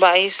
22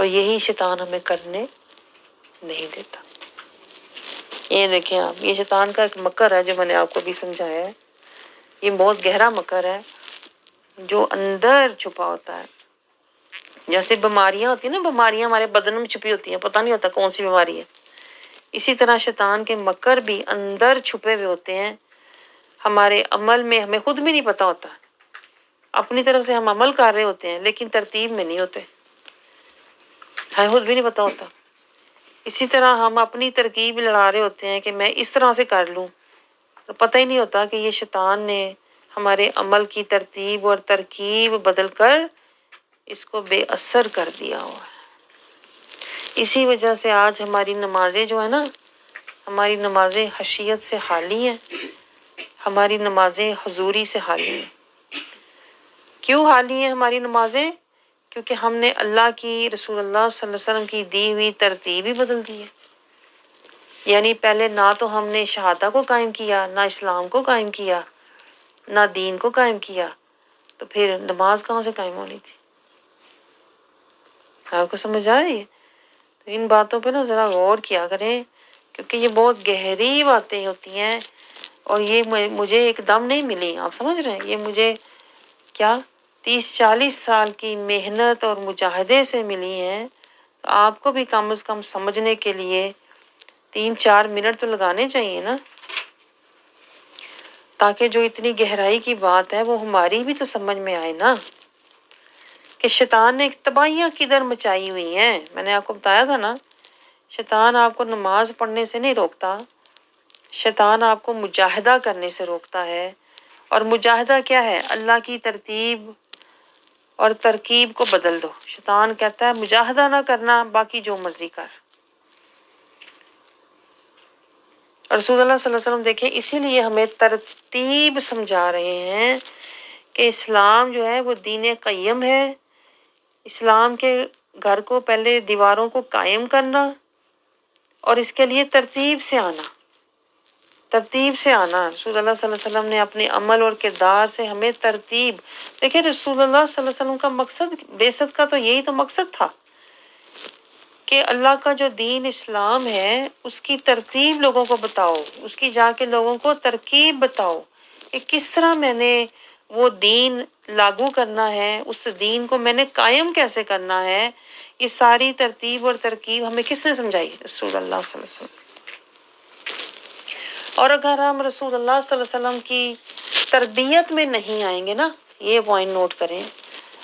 اور یہی شیطان ہمیں کرنے نہیں دیتا۔ یہ دیکھیں آپ، یہ شیطان کا ایک مکر ہے جو میں نے آپ کو بھی سمجھایا ہے۔ یہ بہت گہرا مکر ہے جو اندر چھپا ہوتا ہے۔ جیسے بیماریاں ہوتی ہیں نا، بیماریاں ہمارے بدن میں چھپی ہوتی ہیں، پتہ نہیں ہوتا کون سی بیماری ہے، اسی طرح شیطان کے مکر بھی اندر چھپے ہوئے ہوتے ہیں ہمارے عمل میں، ہمیں خود بھی نہیں پتہ ہوتا۔ اپنی طرف سے ہم عمل کر رہے ہوتے ہیں لیکن ترتیب میں نہیں ہوتے، ہمیں خود بھی نہیں پتہ ہوتا۔ اسی طرح ہم اپنی ترکیب لڑا رہے ہوتے ہیں کہ میں اس طرح سے کر لوں، تو پتہ ہی نہیں ہوتا کہ یہ شیطان نے ہمارے عمل کی ترتیب اور ترکیب بدل کر اس کو بے اثر کر دیا ہوا ہے۔ اسی وجہ سے آج ہماری نمازیں جو ہے نا، ہماری نمازیں خشیت سے خالی ہیں، ہماری نمازیں حضوری سے خالی ہیں۔ کیوں خالی ہیں ہماری نمازیں؟ کیونکہ ہم نے اللہ کی، رسول اللہ صلی اللہ علیہ وسلم کی دی ہوئی ترتیب ہی بدل دی ہے۔ یعنی پہلے نہ تو ہم نے شہادہ کو قائم کیا، نہ اسلام کو قائم کیا، نہ دین کو قائم کیا، تو پھر نماز کہاں سے قائم ہونی تھی؟ آپ کو سمجھ آ رہی ہے؟ تو ان باتوں پہ نا ذرا غور کیا کریں، کیونکہ یہ بہت گہری باتیں ہوتی ہیں، اور یہ مجھے ایک دم نہیں ملی، آپ سمجھ رہے ہیں؟ یہ مجھے کیا 30-40 سال کی محنت اور مجاہدے سے ملی ہیں۔ تو آپ کو بھی کم از کم سمجھنے کے لیے 3-4 منٹ تو لگانے چاہیے نا، تاکہ جو اتنی گہرائی کی بات ہے وہ ہماری بھی تو سمجھ میں آئے نا، کہ شیطان نے تباہیاں کدھر مچائی ہوئی ہیں۔ میں نے آپ کو بتایا تھا نا، شیطان آپ کو نماز پڑھنے سے نہیں روکتا، شیطان آپ کو مجاہدہ کرنے سے روکتا ہے۔ اور مجاہدہ کیا ہے؟ اللہ کی ترتیب اور ترکیب کو بدل دو۔ شیطان کہتا ہے مجاہدہ نہ کرنا، باقی جو مرضی کر۔ رسول اللہ صلی اللہ علیہ وسلم دیکھیں اسی لیے ہمیں ترتیب سمجھا رہے ہیں کہ اسلام جو ہے وہ دین قیم ہے۔ اسلام کے گھر کو پہلے دیواروں کو قائم کرنا، اور اس کے لیے ترتیب سے آنا، ترتیب سے آنا۔ رسول اللہ صلی اللہ علیہ وسلم نے اپنے عمل اور کردار سے ہمیں ترتیب، دیکھیں رسول اللہ صلی اللہ علیہ وسلم کا مقصد، بعثت کا تو یہی تو مقصد تھا کہ اللہ کا جو دین اسلام ہے اس کی ترتیب لوگوں کو بتاؤ، اس کی جا کے لوگوں کو ترکیب بتاؤ کہ کس طرح میں نے وہ دین لاگو کرنا ہے، اس دین کو میں نے قائم کیسے کرنا ہے۔ یہ ساری ترتیب اور ترکیب ہمیں کس نے سمجھائی؟ رسول اللہ صلی اللہ علیہ وسلم۔ اور اگر ہم رسول اللہ صلی اللہ علیہ وسلم کی تربیت میں نہیں آئیں گے نا، یہ پوائنٹ نوٹ کریں،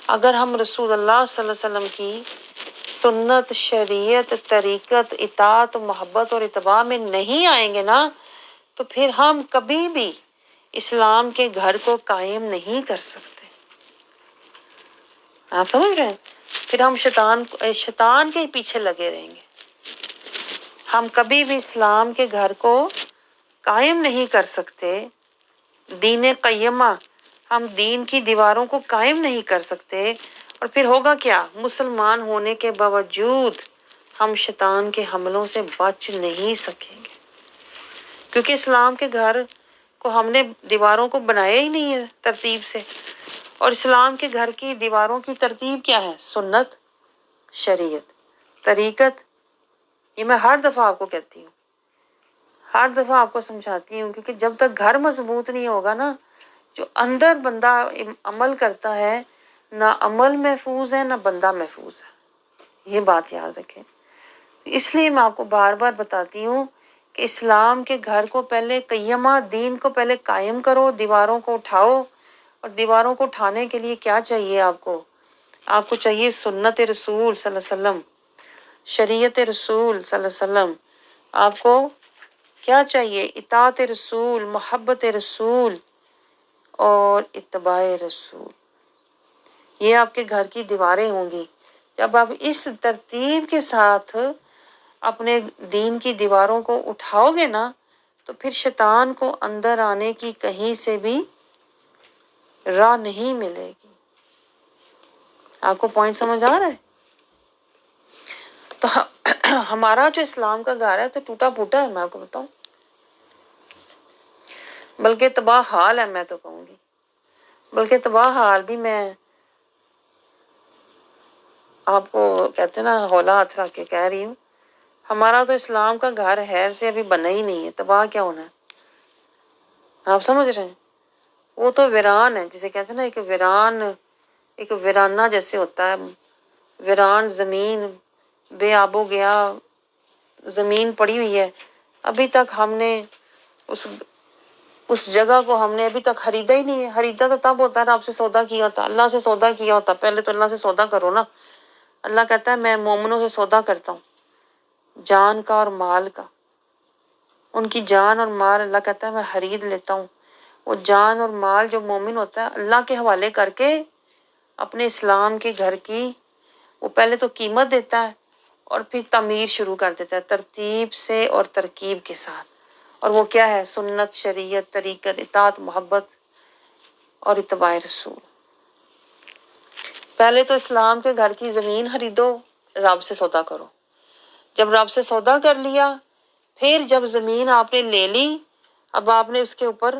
اگر ہم رسول اللہ صلی اللہ علیہ وسلم کی سنت، شریعت، طریقت، اطاعت، محبت اور اتباع میں نہیں آئیں گے نا، تو پھر ہم کبھی بھی اسلام کے گھر کو قائم نہیں کر سکتے۔ آپ سمجھ رہے ہیں؟ پھر ہم شیطان کے پیچھے لگے رہیں گے، ہم کبھی بھی اسلام کے گھر کو قائم نہیں کر سکتے۔ دین قیمہ، ہم دین کی دیواروں کو قائم نہیں کر سکتے، اور پھر ہوگا کیا؟ مسلمان ہونے کے باوجود ہم شیطان کے حملوں سے بچ نہیں سکیں گے، کیونکہ اسلام کے گھر کو ہم نے دیواروں کو بنایا ہی نہیں ہے ترتیب سے۔ اور اسلام کے گھر کی دیواروں کی ترتیب کیا ہے؟ سنت، شریعت، طریقت۔ یہ میں ہر دفعہ آپ کو کہتی ہوں، ہر دفعہ آپ کو سمجھاتی ہوں، کیونکہ جب تک گھر مضبوط نہیں ہوگا نا، جو اندر بندہ عمل کرتا ہے، نہ عمل محفوظ ہے نہ بندہ محفوظ ہے۔ یہ بات یاد رکھیں۔ اس لیے میں آپ کو بار بار بتاتی ہوں کہ اسلام کے گھر کو پہلے قیمہ، دین کو پہلے قائم کرو، دیواروں کو اٹھاؤ۔ اور دیواروں کو اٹھانے کے لیے کیا چاہیے آپ کو؟ آپ کو چاہیے سنت رسول صلی اللہ علیہ وسلم، شریعت رسول صلی اللہ علیہ وسلم۔ آپ کو کیا چاہیے؟ اطاعت رسول، محبت رسول اور اتباع رسول۔ یہ آپ کے گھر کی دیواریں ہوں گی۔ جب آپ اس ترتیب کے ساتھ اپنے دین کی دیواروں کو اٹھاؤ گے نا، تو پھر شیطان کو اندر آنے کی کہیں سے بھی راہ نہیں ملے گی۔ آپ کو پوائنٹ سمجھ آ رہا ہے؟ تو ہمارا جو اسلام کا گھر ہے تو ٹوٹا پھوٹا ہے، میں آپ کو بتاؤں، بلکہ تباہ حال ہے، میں تو کہوں گی۔ بلکہ تباہ حال بھی میں آپ کو کہتے ہیں نا ہولا ہاتھ رکھ کے کہہ رہی ہوں، ہمارا تو اسلام کا گھر خیر سے ابھی بنا ہی نہیں ہے، تباہ کیا ہونا ہے؟ آپ سمجھ رہے ہیں؟ وہ تو ویران ہے، جسے کہتے ہیں نا ایک ویرانہ جیسے ہوتا ہے، ویران زمین، بے آب و گیا زمین پڑی ہوئی ہے، ابھی تک ہم نے اس جگہ کو ہم نے ابھی تک خریدا ہی نہیں ہے۔ خریدا تو تب ہوتا ہے آپ سے سودا کیا ہوتا، اللہ سے سودا کیا ہوتا، پہلے تو اللہ سے سودا کرو نا۔ اللہ کہتا ہے میں مومنوں سے سودا کرتا ہوں، جان کا اور مال کا، ان کی جان اور مال اللہ کہتا ہے میں خرید لیتا ہوں۔ وہ جان اور مال جو مومن ہوتا ہے اللہ کے حوالے کر کے اپنے اسلام کے گھر کی وہ پہلے تو قیمت دیتا ہے اور پھر تعمیر شروع کر دیتا ہے ترتیب سے اور ترکیب کے ساتھ۔ اور وہ کیا ہے؟ سنت، شریعت، طریقت، اطاعت، محبت اور اتباع رسول۔ پہلے تو اسلام کے گھر کی زمین خریدو، رب سے سودا کرو۔ جب رب سے سودا کر لیا، پھر جب زمین آپ نے لے لی، اب آپ نے اس کے اوپر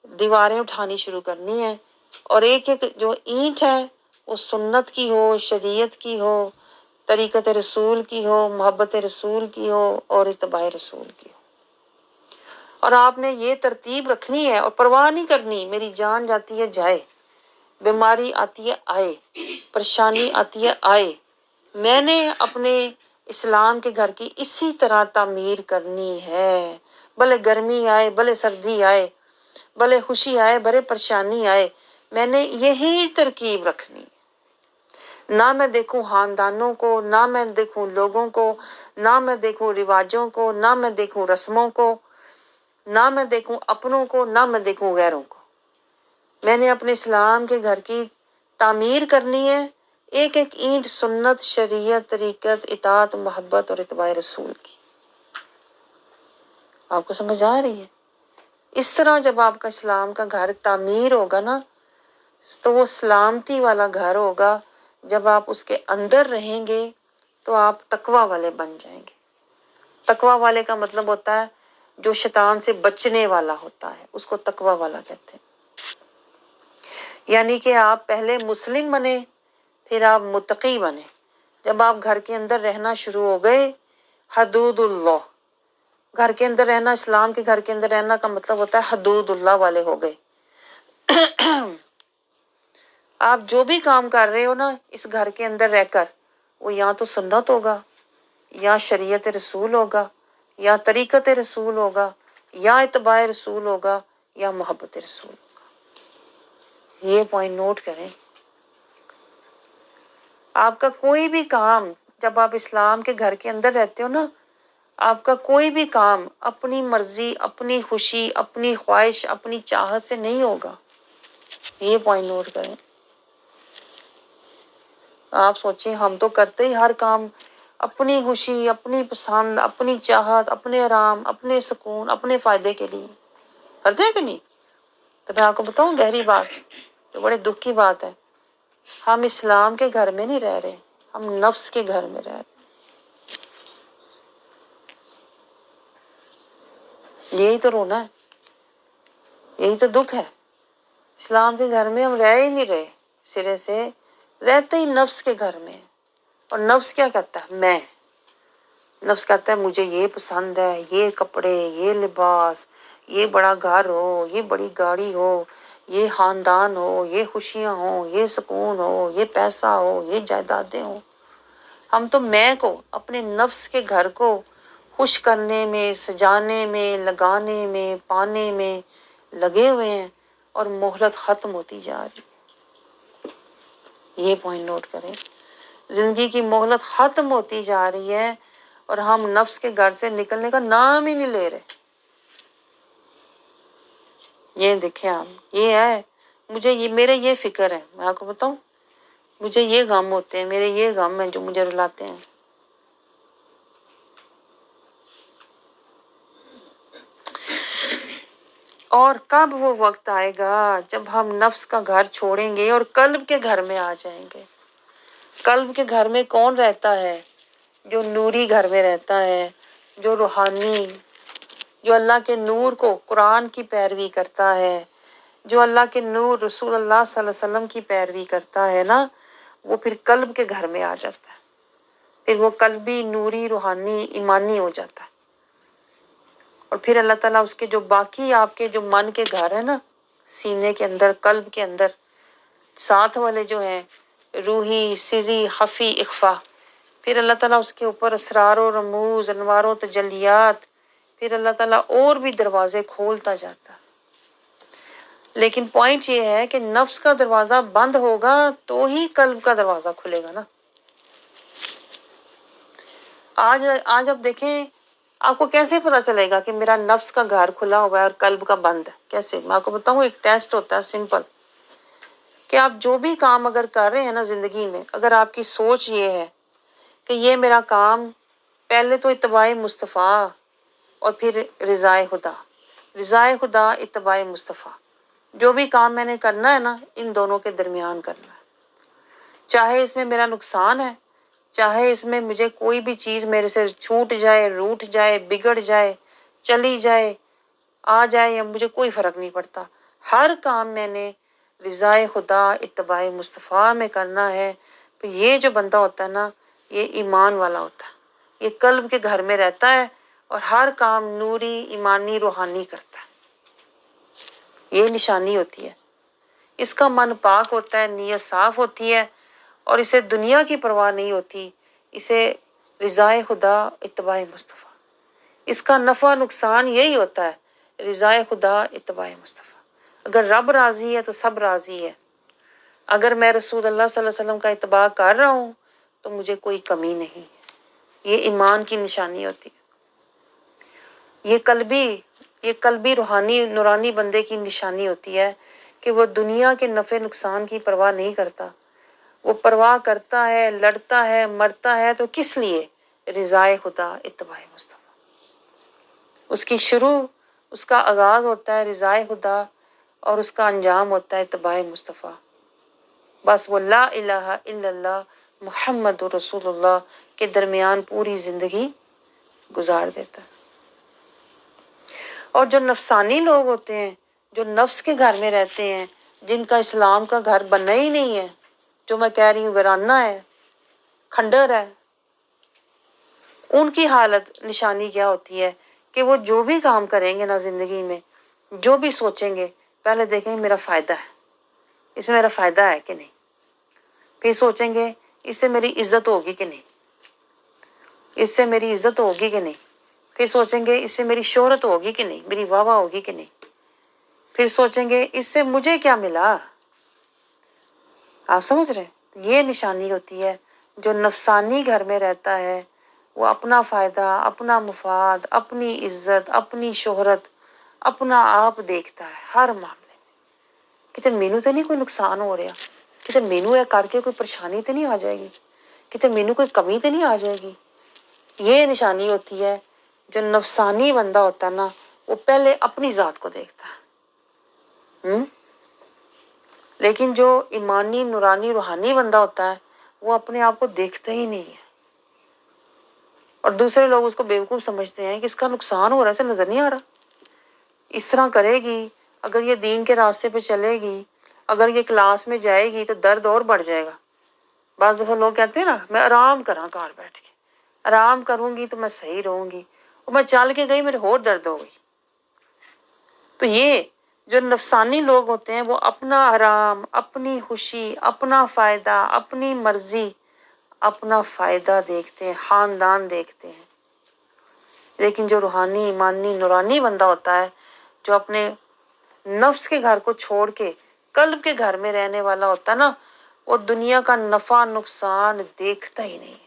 دیواریں اٹھانی شروع کرنی ہے، اور ایک ایک جو اینٹ ہے وہ سنت کی ہو، شریعت کی ہو، طریقت رسول کی ہو، محبت رسول کی ہو اور اتباع رسول کی ہو۔ اور آپ نے یہ ترتیب رکھنی ہے اور پرواہ نہیں کرنی، میری جان جاتی ہے جائے، بیماری آتی ہے آئے، پریشانی آتی ہے آئے، میں نے اپنے اسلام کے گھر کی اسی طرح تعمیر کرنی ہے، بھلے گرمی آئے، بھلے سردی آئے، بھلے خوشی آئے، بھلے پریشانی آئے، میں نے یہی ترکیب رکھنی ہے۔ نہ میں دیکھوں خاندانوں کو، نہ میں دیکھوں لوگوں کو، نہ میں دیکھوں رواجوں کو، نہ میں دیکھوں رسموں کو، نہ میں دیکھوں اپنوں کو، نہ میں دیکھوں غیروں کو۔ میں نے اپنے اسلام کے گھر کی تعمیر کرنی ہے، ایک ایک اینٹ سنت، شریعت، طریقت، اطاعت، محبت اور اتباع رسول کی۔ آپ کو سمجھ آ رہی ہے؟ اس طرح جب آپ کا اسلام کا گھر تعمیر ہوگا نا تو وہ سلامتی والا گھر ہوگا۔ جب آپ اس کے اندر رہیں گے تو آپ تقوی والے بن جائیں گے۔ تقوی والے کا مطلب ہوتا ہے جو شیطان سے بچنے والا ہوتا ہے، اس کو تقوی والا کہتے ہیں۔ یعنی کہ آپ پہلے مسلم بنے، پھر آپ متقی بنے۔ جب آپ گھر کے اندر رہنا شروع ہو گئے، حدود اللہ، گھر کے اندر رہنا، اسلام کے گھر کے اندر رہنا کا مطلب ہوتا ہے حدود اللہ والے ہو گئے۔ آپ جو بھی کام کر رہے ہو نا اس گھر کے اندر رہ کر، وہ یا تو سنت ہوگا، یا شریعت رسول ہوگا، یا طریقت رسول ہوگا، یا اتباع رسول ہوگا، یا محبت رسول ہوگا۔ یہ پوائنٹ نوٹ کریں۔ آپ کا کوئی بھی کام جب آپ اسلام کے گھر کے اندر رہتے ہو نا، آپ کا کوئی بھی کام اپنی مرضی، اپنی خوشی، اپنی خواہش، اپنی چاہت سے نہیں ہوگا۔ یہ پوائنٹ نوٹ کریں۔ آپ سوچیں ہم تو کرتے ہی ہر کام اپنی خوشی، اپنی پسند، اپنی چاہت، اپنے آرام، اپنے سکون، اپنے فائدے کے لیے کرتے ہیں کہ نہیں؟ تو میں آپ کو بتاؤں گہری بات، جو بڑے دکھ کی بات ہے، ہم اسلام کے گھر میں نہیں رہ رہے، ہم نفس کے گھر میں رہ رہے۔ یہی تو رونا ہے، یہی تو دکھ ہے۔ اسلام کے گھر میں ہم رہ ہی نہیں رہے، سرے سے رہتے ہی نفس کے گھر میں۔ اور نفس کیا کہتا ہے؟ میں، نفس کہتا ہے مجھے یہ پسند ہے، یہ کپڑے، یہ لباس، یہ بڑا گھر ہو، یہ بڑی گاڑی ہو، یہ خاندان ہو، یہ خوشیاں ہوں، یہ سکون ہو، یہ پیسہ ہو، یہ جائیدادیں ہوں۔ ہم تو میں کو، اپنے نفس کے گھر کو خوش کرنے میں، سجانے میں، لگانے میں، پانے میں لگے ہوئے ہیں، اور مہلت ختم ہوتی جا رہی۔ یہ پوائنٹ نوٹ کریں، زندگی کی مہلت ختم ہوتی جا رہی ہے اور ہم نفس کے گھر سے نکلنے کا نام ہی نہیں لے رہے۔ یہ دیکھیں آپ، یہ ہے مجھے، یہ میرے یہ فکر ہے، میں آپ کو بتاؤں، مجھے یہ غم ہوتے ہیں، میرے یہ غم ہیں جو مجھے رلاتے ہیں۔ اور کب وہ وقت آئے گا جب ہم نفس کا گھر چھوڑیں گے اور قلب کے گھر میں آ جائیں گے۔ قلب کے گھر میں کون رہتا ہے؟ جو نوری گھر میں رہتا ہے، جو روحانی، جو اللہ کے نور کو، قرآن کی پیروی کرتا ہے، جو اللہ کے نور رسول اللہ صلی اللہ علیہ وسلم کی پیروی کرتا ہے نا، وہ پھر قلب کے گھر میں آ جاتا ہے، پھر وہ قلبی نوری روحانی ایمانی ہو جاتا ہے، اور پھر اللہ تعالیٰ اس کے جو باقی آپ کے جو من کے گھر ہیں نا، سینے کے اندر، قلب کے اندر، ساتھ والے جو ہیں روحی، سری، خفی، اخفا، پھر اللہ تعالیٰ اس کے اوپر اسرار و رموز، انوار و تجلیات، پھر اللہ تعالیٰ اور بھی دروازے کھولتا جاتا ہے۔ لیکن پوائنٹ یہ ہے کہ نفس کا دروازہ بند ہوگا تو ہی قلب کا دروازہ کھلے گا نا۔ آج اب دیکھیں آپ کو کیسے پتا چلے گا کہ میرا نفس کا گھر کھلا ہوا ہے اور قلب کا بند ہے؟ کیسے؟ میں آپ کو بتاؤں، ایک ٹیسٹ ہوتا ہے سمپل، کہ آپ جو بھی کام اگر کر رہے ہیں نا زندگی میں، اگر آپ کی سوچ یہ ہے کہ یہ میرا کام پہلے تو اتباع مصطفیٰ اور پھر رضائے خدا، رضائے خدا، اتباع مصطفیٰ، جو بھی کام میں نے کرنا ہے نا ان دونوں کے درمیان کرنا ہے، چاہے اس میں میرا نقصان ہے، چاہے اس میں مجھے کوئی بھی چیز میرے سے چھوٹ جائے، روٹ جائے، بگڑ جائے، چلی جائے، آ جائے، یا مجھے کوئی فرق نہیں پڑتا، ہر کام میں نے رضائے خدا، اتباع مصطفیٰ میں کرنا ہے۔ تو یہ جو بندہ ہوتا ہے نا، یہ ایمان والا ہوتا ہے، یہ قلب کے گھر میں رہتا ہے اور ہر کام نوری، ایمانی، روحانی کرتا ہے۔ یہ نشانی ہوتی ہے، اس کا من پاک ہوتا ہے، نیت صاف ہوتی ہے، اور اسے دنیا کی پرواہ نہیں ہوتی، اسے رضائے خدا، اتباع مصطفیٰ، اس کا نفع نقصان یہی ہوتا ہے، رضائے خدا، اتباع مصطفیٰ۔ اگر رب راضی ہے تو سب راضی ہے، اگر میں رسول اللہ صلی اللہ علیہ وسلم کا اتباع کر رہا ہوں تو مجھے کوئی کمی نہیں ہے۔ یہ ایمان کی نشانی ہوتی ہے، یہ قلبی روحانی نورانی بندے کی نشانی ہوتی ہے کہ وہ دنیا کے نفع نقصان کی پرواہ نہیں کرتا، وہ پرواہ کرتا ہے، لڑتا ہے، مرتا ہے تو کس لیے؟ رضائے خدا، اتباع مصطفیٰ۔ اس کی شروع، اس کا آغاز ہوتا ہے رضائے خدا، اور اس کا انجام ہوتا ہے اتباع مصطفیٰ۔ بس وہ لا الہ الا اللہ محمد رسول اللہ کے درمیان پوری زندگی گزار دیتا ہے۔ اور جو نفسانی لوگ ہوتے ہیں، جو نفس کے گھر میں رہتے ہیں، جن کا اسلام کا گھر بننا ہی نہیں ہے، جو میں کہہ رہی ہوں ویرانہ ہے، کھنڈر ہے، ان کی حالت نشانی کیا ہوتی ہے کہ وہ جو بھی کام کریں گے نا زندگی میں، جو بھی سوچیں گے، پہلے دیکھیں گے میرا فائدہ ہے، اس میں میرا فائدہ ہے کہ نہیں، پھر سوچیں گے اس سے میری عزت ہوگی کہ نہیں، اس سے میری عزت ہوگی کہ نہیں، پھر سوچیں گے اس سے میری شہرت ہوگی کہ نہیں، میری واہ واہ ہوگی کہ نہیں، پھر سوچیں گے اس سے مجھے کیا ملا۔ آپ سمجھ رہے ہیں؟ یہ نشانی ہوتی ہے، جو نفسانی گھر میں رہتا ہے وہ اپنا فائدہ، اپنا مفاد، اپنی عزت، اپنی شہرت، اپنا آپ دیکھتا ہے ہر معاملے میں، کتے مینوں تو نہیں کوئی نقصان ہو رہا، کتے مینوں کر کے کوئی پریشانی تو نہیں آ جائے گی، کتے مینوں کوئی کمی تو نہیں آ جائے گی۔ یہ نشانی ہوتی ہے، جو نفسانی بندہ ہوتا ہے نا وہ پہلے اپنی ذات کو دیکھتا ہے، لیکن جو ایمانی، نورانی، روحانی بندہ ہوتا ہے وہ اپنے آپ کو دیکھتا ہی نہیں ہے، اور دوسرے لوگ اس کو بیوقوف سمجھتے ہیں کہ اس کا نقصان ہو رہا ہے، اسے نظر نہیں آ رہا، اس طرح کرے گی، اگر یہ دین کے راستے پہ چلے گی، اگر یہ کلاس میں جائے گی تو درد اور بڑھ جائے گا۔ بعض دفعہ لوگ کہتے ہیں نا میں آرام کراں گھر بیٹھ کے، آرام کروں گی تو میں صحیح رہوں گی، اور میں چل کے گئی میرے اور درد ہو گئی۔ تو یہ جو نفسانی لوگ ہوتے ہیں وہ اپنا آرام، اپنی خوشی، اپنا فائدہ، اپنی مرضی، اپنا فائدہ دیکھتے ہیں، خاندان دیکھتے ہیں۔ لیکن جو روحانی، ایمانی، نورانی بندہ ہوتا ہے، جو اپنے نفس کے گھر کو چھوڑ کے قلب کے گھر میں رہنے والا ہوتا ہے نا، وہ دنیا کا نفع نقصان دیکھتا ہی نہیں ہے،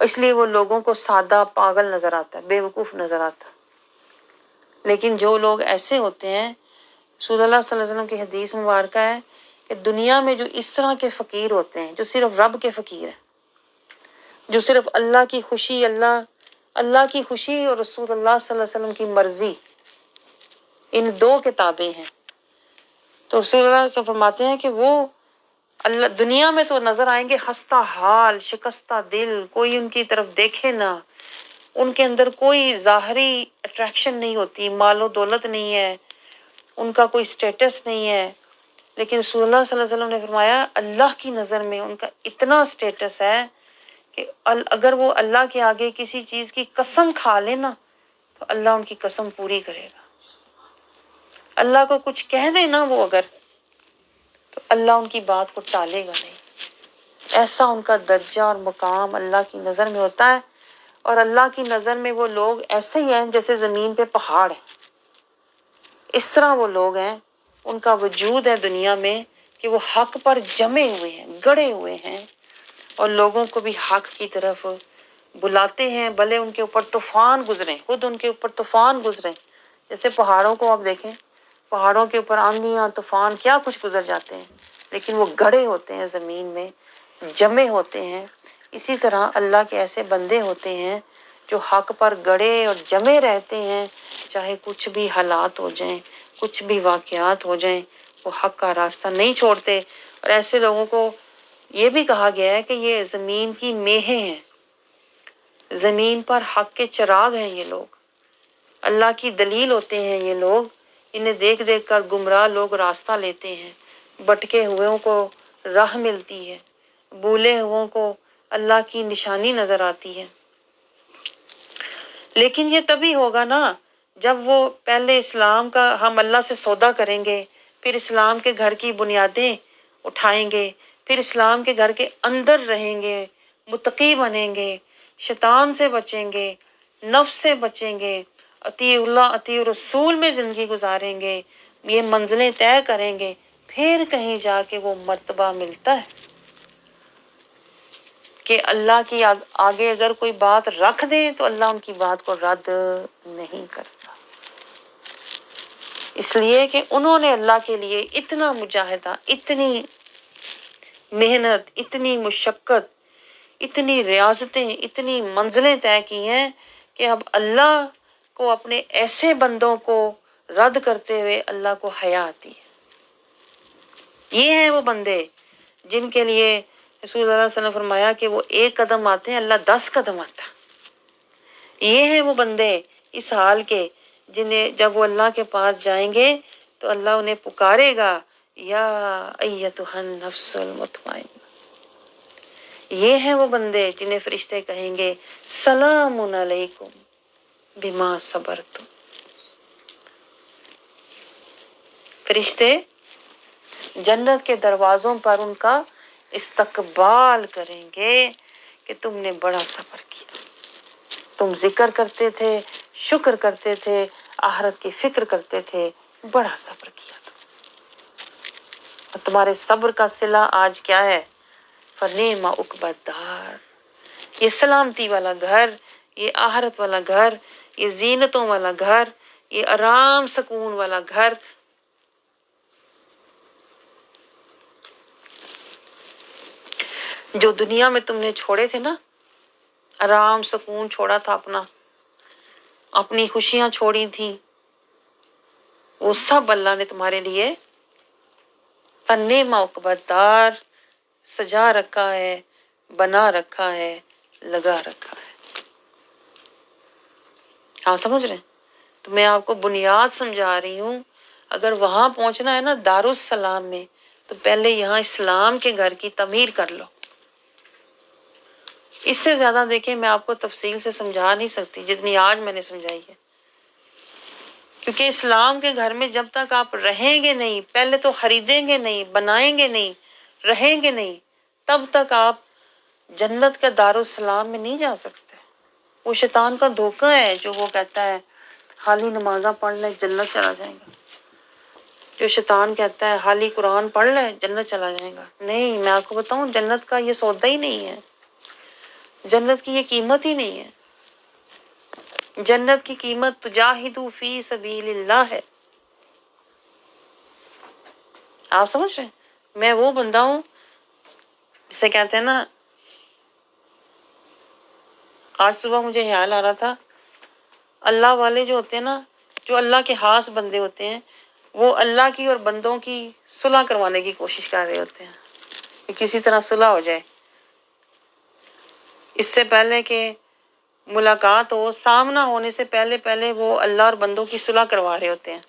اس لیے وہ لوگوں کو سادہ، پاگل نظر آتا ہے، بیوقوف نظر آتا ہے۔ لیکن جو لوگ ایسے ہوتے ہیں، رسول اللہ صلی اللہ علیہ وسلم کی حدیث مبارکہ ہے کہ دنیا میں جو اس طرح کے فقیر ہوتے ہیں، جو صرف رب کے فقیر ہیں، جو صرف اللہ کی خوشی، اللہ کی خوشی اور رسول اللہ صلی اللہ علیہ وسلم کی مرضی، ان دو کتابیں ہیں، تو رسول اللہ صلی اللہ علیہ وسلم فرماتے ہیں کہ وہ اللہ دنیا میں تو نظر آئیں گے خستہ حال، شکستہ دل، کوئی ان کی طرف دیکھے نہ، ان کے اندر کوئی ظاہری اٹریکشن نہیں ہوتی، مال و دولت نہیں ہے، ان کا کوئی سٹیٹس نہیں ہے، لیکن رسول اللہ صلی اللہ علیہ وسلم نے فرمایا اللہ کی نظر میں ان کا اتنا سٹیٹس ہے کہ اگر وہ اللہ کے آگے کسی چیز کی قسم کھا لے نا تو اللہ ان کی قسم پوری کرے گا. اللہ کو کچھ کہہ دے نا وہ اگر، تو اللہ ان کی بات کو ٹالے گا نہیں. ایسا ان کا درجہ اور مقام اللہ کی نظر میں ہوتا ہے. اور اللہ کی نظر میں وہ لوگ ایسے ہی ہیں جیسے زمین پہ پہاڑ ہیں. اس طرح وہ لوگ ہیں، ان کا وجود ہے دنیا میں کہ وہ حق پر جمے ہوئے ہیں، گڑے ہوئے ہیں، اور لوگوں کو بھی حق کی طرف بلاتے ہیں. بھلے ان کے اوپر طوفان گزریں، خود ان کے اوپر طوفان گزریں. جیسے پہاڑوں کو آپ دیکھیں، پہاڑوں کے اوپر آندھیاں طوفان کیا کچھ گزر جاتے ہیں، لیکن وہ گڑے ہوتے ہیں زمین میں، جمے ہوتے ہیں. اسی طرح اللہ کے ایسے بندے ہوتے ہیں جو حق پر گڑے اور جمے رہتے ہیں، چاہے کچھ بھی حالات ہو جائیں، کچھ بھی واقعات ہو جائیں، وہ حق کا راستہ نہیں چھوڑتے. اور ایسے لوگوں کو یہ بھی کہا گیا ہے کہ یہ زمین کی میہیں ہیں، زمین پر حق کے چراغ ہیں. یہ لوگ اللہ کی دلیل ہوتے ہیں. یہ لوگ، انہیں دیکھ دیکھ کر گمراہ لوگ راستہ لیتے ہیں، بھٹکے ہوئوں کو راہ ملتی ہے، بھولے ہوئوں کو اللہ کی نشانی نظر آتی ہے. لیکن یہ تبھی ہوگا نا جب وہ پہلے اسلام کا ہم اللہ سے سودا کریں گے، پھر اسلام کے گھر کی بنیادیں اٹھائیں گے، پھر اسلام کے گھر کے اندر رہیں گے، متقی بنیں گے، شیطان سے بچیں گے، نفس سے بچیں گے، اطیع اللہ اطیع رسول میں زندگی گزاریں گے، یہ منزلیں طے کریں گے، پھر کہیں جا کے وہ مرتبہ ملتا ہے کہ اللہ کی آگے اگر کوئی بات رکھ دیں تو اللہ ان کی بات کو رد نہیں کرتا. اس لیے کہ انہوں نے اللہ کے لیے اتنا مجاہدہ، اتنی محنت، اتنی مشقت، اتنی ریاضتیں، اتنی منزلیں طے کی ہیں کہ اب اللہ کو اپنے ایسے بندوں کو رد کرتے ہوئے اللہ کو حیا آتی ہے. یہ ہیں وہ بندے جن کے لیے رسول اللہ صلی اللہ علیہ وسلم نے فرمایا کہ وہ 1 قدم آتے ہیں، اللہ 10 قدم آتا. یہ ہیں وہ بندے اس حال کے جنہیں جب وہ اللہ کے پاس جائیں گے تو اللہ انہیں پکارے گا، یا ایتھا النفس المطمئنہ. یہ ہیں وہ بندے جنہیں فرشتے کہیں گے سلام علیکم بما صبرتم. فرشتے جنت کے دروازوں پر ان کا استقبال کریں گے کہ تم نے بڑا صبر کیا، تم ذکر کرتے تھے، شکر کرتے تھے، آخرت کی فکر کرتے تھے، بڑا صبر کیا تم. اور تمہارے صبر کا صلہ آج کیا ہے؟ فنعم عقبی الدار. یہ سلامتی والا گھر، یہ آخرت والا گھر، یہ زینتوں والا گھر، یہ آرام سکون والا گھر. جو دنیا میں تم نے چھوڑے تھے نا، آرام سکون چھوڑا تھا، اپنی خوشیاں چھوڑی تھیں، وہ سب اللہ نے تمہارے لیے فنعم عقبی الدار سجا رکھا ہے، بنا رکھا ہے، لگا رکھا ہے. ہاں سمجھ رہے ہیں؟ تو میں آپ کو بنیاد سمجھا رہی ہوں. اگر وہاں پہنچنا ہے نا دارالسلام میں، تو پہلے یہاں اسلام کے گھر کی تعمیر کر لو. اس سے زیادہ دیکھیں میں آپ کو تفصیل سے سمجھا نہیں سکتی جتنی آج میں نے سمجھائی ہے. کیونکہ اسلام کے گھر میں جب تک آپ رہیں گے نہیں، پہلے تو خریدیں گے نہیں، بنائیں گے نہیں، رہیں گے نہیں، تب تک آپ جنت کا دارالسلام میں نہیں جا سکتے. وہ شیطان کا دھوکہ ہے جو وہ کہتا ہے حالی نمازاں پڑھ لے جنت چلا جائے گا. جو شیطان کہتا ہے حالی قرآن پڑھ لے جنت چلا جائے گا. نہیں، میں آپ کو بتاؤں جنت کا یہ سودا ہی نہیں ہے، جنت کی یہ قیمت ہی نہیں ہے. جنت کی قیمت تجاہدوا فی سبیل اللہ ہے. آپ سمجھ رہے ہیں؟ میں وہ بندہ ہوں جسے کہتے ہیں نا، آج صبح مجھے خیال آ رہا تھا، اللہ والے جو ہوتے ہیں نا، جو اللہ کے خاص بندے ہوتے ہیں، وہ اللہ کی اور بندوں کی صلح کروانے کی کوشش کر رہے ہوتے ہیں کہ کسی طرح صلح ہو جائے. اس سے پہلے کہ ملاقات ہو، سامنا ہونے سے پہلے وہ اللہ اور بندوں کی صلح کروا رہے ہوتے ہیں.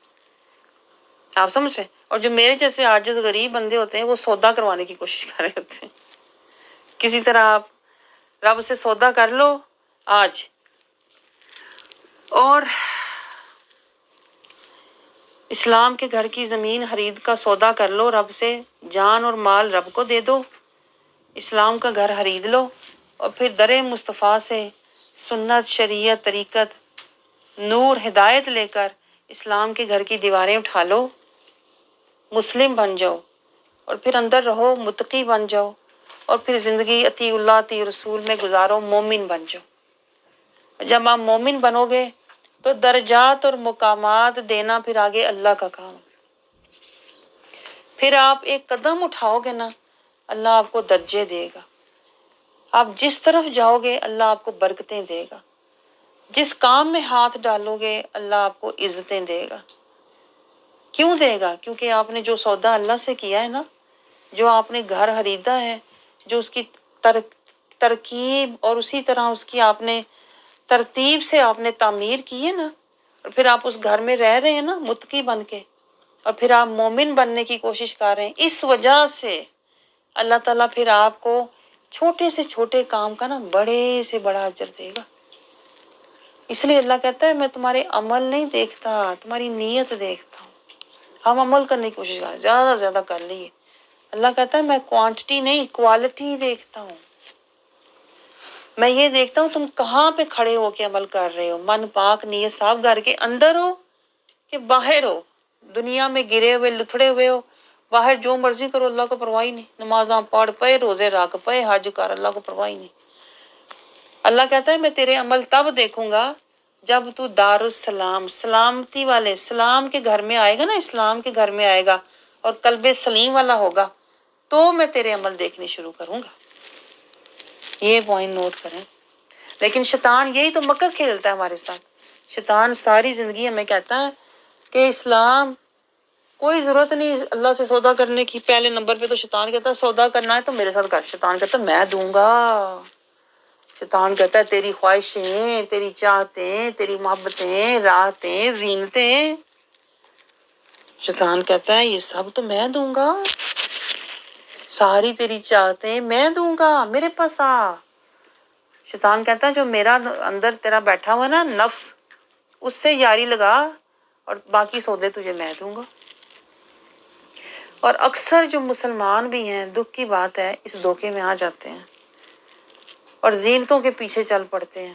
آپ سمجھ رہے ہیں؟ اور جو میرے جیسے عاجز غریب بندے ہوتے ہیں وہ سودا کروانے کی کوشش کر رہے ہوتے ہیں. کسی طرح آپ رب سے سودا کر لو آج، اور اسلام کے گھر کی زمین خرید کا سودا کر لو رب سے، جان اور مال رب کو دے دو، اسلام کا گھر خرید لو، اور پھر در مصطفیٰ سے سنت، شریعت، طریقت، نور، ہدایت لے کر اسلام کے گھر کی دیواریں اٹھا لو، مسلم بن جاؤ، اور پھر اندر رہو، متقی بن جاؤ، اور پھر زندگی اطیع اللہ اطیع رسول میں گزارو، مومن بن جاؤ. جب آپ مومن بنو گے تو درجات اور مقامات دینا پھر آگے اللہ کا کام. پھر آپ ایک قدم اٹھاؤ گے نا، اللہ آپ کو درجے دے گا. آپ جس طرف جاؤ گے اللہ آپ کو برکتیں دے گا. جس کام میں ہاتھ ڈالو گے اللہ آپ کو عزتیں دے گا. کیوں دے گا؟ کیونکہ آپ نے جو سودا اللہ سے کیا ہے نا، جو آپ نے گھر خریدا ہے، جو اس کی ترکیب اور اسی طرح اس کی آپ نے ترتیب سے آپ نے تعمیر کی ہے نا، اور پھر آپ اس گھر میں رہ رہے ہیں نا متقی بن کے، اور پھر آپ مومن بننے کی کوشش کر رہے ہیں، اس وجہ سے اللہ تعالیٰ پھر آپ کو چھوٹے سے چھوٹے کام کا نا بڑے سے بڑا اجر دے گا. اس لیے اللہ کہتا ہے میں تمہارے عمل نہیں دیکھتا، تمہاری نیت دیکھتا ہوں. ہم عمل کرنے کی کوشش کریں، زیادہ سے زیادہ کر لیے. اللہ کہتا ہے میں کوانٹٹی نہیں کوالٹی دیکھتا ہوں. میں یہ دیکھتا ہوں تم کہاں پہ کھڑے ہو کے عمل کر رہے ہو، من پاک نیت صاف گھر کے اندر ہو کہ باہر ہو، دنیا میں گرے ہوئے لتھڑے ہوئے ہو، باہر جو مرضی کرو اللہ کو پرواہ نہیں، نمازاں پڑھ پے، روزے رکھ پے، حج کر، اللہ کو پرواہ نہیں. اللہ کہتا ہے میں تیرے عمل تب دیکھوں گا جب تو دارالسلام، سلامتی والے سلام کے گھر میں آئے گا نا، اسلام کے گھر میں آئے گا اور قلب سلیم والا ہوگا تو میں تیرے عمل دیکھنے شروع کروں گا. یہ پوائنٹ نوٹ کریں. لیکن شیطان یہی تو مکر کھیلتا ہے ہمارے ساتھ. شیطان ساری زندگی ہمیں کہتا ہے کہ اسلام کوئی ضرورت نہیں اللہ سے سودا کرنے کی. پہلے نمبر پہ تو شیطان کہتا ہے سودا کرنا ہے تو میرے ساتھ کر. شیطان کہتا ہے میں دوں گا. شیطان کہتا ہے تیری خواہشیں، تیری چاہتیں، تیری محبتیں، راحتیں، زینتیں، شیطان کہتا ہے یہ سب تو میں دوں گا، ساری تیری چاہتیں میں دوں گا، میرے پاس آ. شیطان کہتا ہے جو میرا اندر تیرا بیٹھا ہوا نا نفس، اس سے یاری لگا اور باقی سودے تجھے میں دوں گا. اور اکثر جو مسلمان بھی ہیں، دکھ کی بات ہے، اس دھوکے میں آ جاتے ہیں اور زینتوں کے پیچھے چل پڑتے ہیں،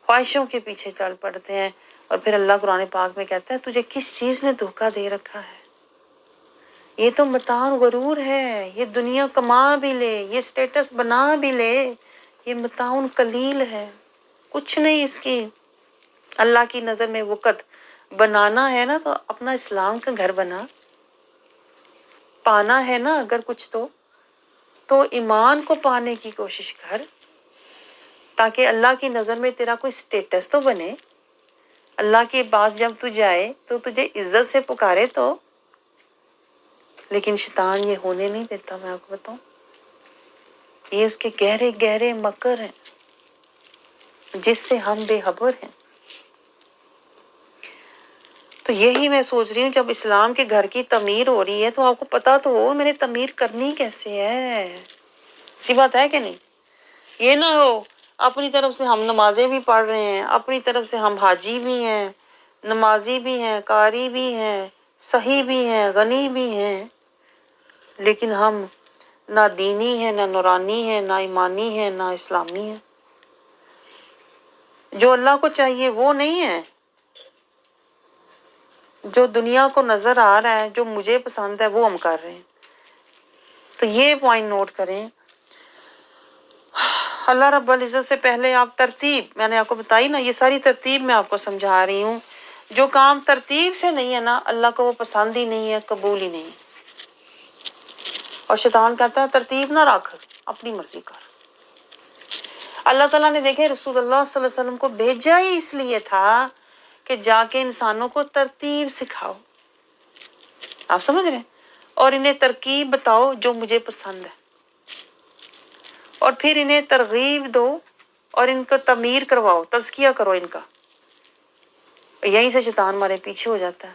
خواہشوں کے پیچھے چل پڑتے ہیں. اور پھر اللہ قرآن پاک میں کہتا ہے تجھے کس چیز نے دھوکہ دے رکھا ہے؟ یہ تو متاع غرور ہے، یہ دنیا کما بھی لے، یہ سٹیٹس بنا بھی لے، یہ متاع قلیل ہے، کچھ نہیں اس کی. اللہ کی نظر میں وقت بنانا ہے نا تو اپنا اسلام کا گھر بنا. پانا ہے نا اگر کچھ تو ایمان کو پانے کی کوشش کر، تاکہ اللہ کی نظر میں تیرا کوئی سٹیٹس تو بنے. اللہ کے پاس جب تو جائے تو تجھے عزت سے پکارے تو. لیکن شیطان یہ ہونے نہیں دیتا. میں آپ کو بتاؤں یہ اس کے گہرے گہرے مکر ہیں جس سے ہم بے خبر ہیں. تو یہی میں سوچ رہی ہوں جب اسلام کے گھر کی تعمیر ہو رہی ہے تو آپ کو پتا تو ہو میں نے تعمیر کرنی کیسے ہے. سی بات ہے کہ نہیں؟ یہ نہ ہو اپنی طرف سے ہم نمازیں بھی پڑھ رہے ہیں، اپنی طرف سے ہم حاجی بھی ہیں، نمازی بھی ہیں، قاری بھی ہیں، صحیح بھی ہیں، غنی بھی ہیں، لیکن ہم نہ دینی ہے، نہ نورانی ہے، نہ ایمانی ہے، نہ اسلامی ہے. جو اللہ کو چاہیے وہ نہیں ہے، جو دنیا کو نظر آ رہا ہے، جو مجھے پسند ہے وہ ہم کر رہے ہیں. تو یہ پوائنٹ نوٹ کریں. اللہ رب العزت سے پہلے آپ ترتیب، میں نے آپ کو بتائی نا، یہ ساری ترتیب میں آپ کو سمجھا رہی ہوں. جو کام ترتیب سے نہیں ہے نا اللہ کو وہ پسند ہی نہیں ہے، قبول ہی نہیں. اور شیطان کہتا ہے ترتیب نہ رکھ، اپنی مرضی کر. اللہ تعالیٰ نے دیکھے رسول اللہ صلی اللہ علیہ وسلم کو بھیجا ہی اس لیے تھا کہ جا کے انسانوں کو ترتیب سکھاؤ. آپ سمجھ رہے ہیں؟ اور انہیں ترکیب بتاؤ جو مجھے پسند ہے، اور پھر انہیں ترغیب دو اور ان کو تعمیر کرواؤ، تزکیہ کرو ان کا. یہیں سے شیطان ہمارے پیچھے ہو جاتا ہے.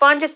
5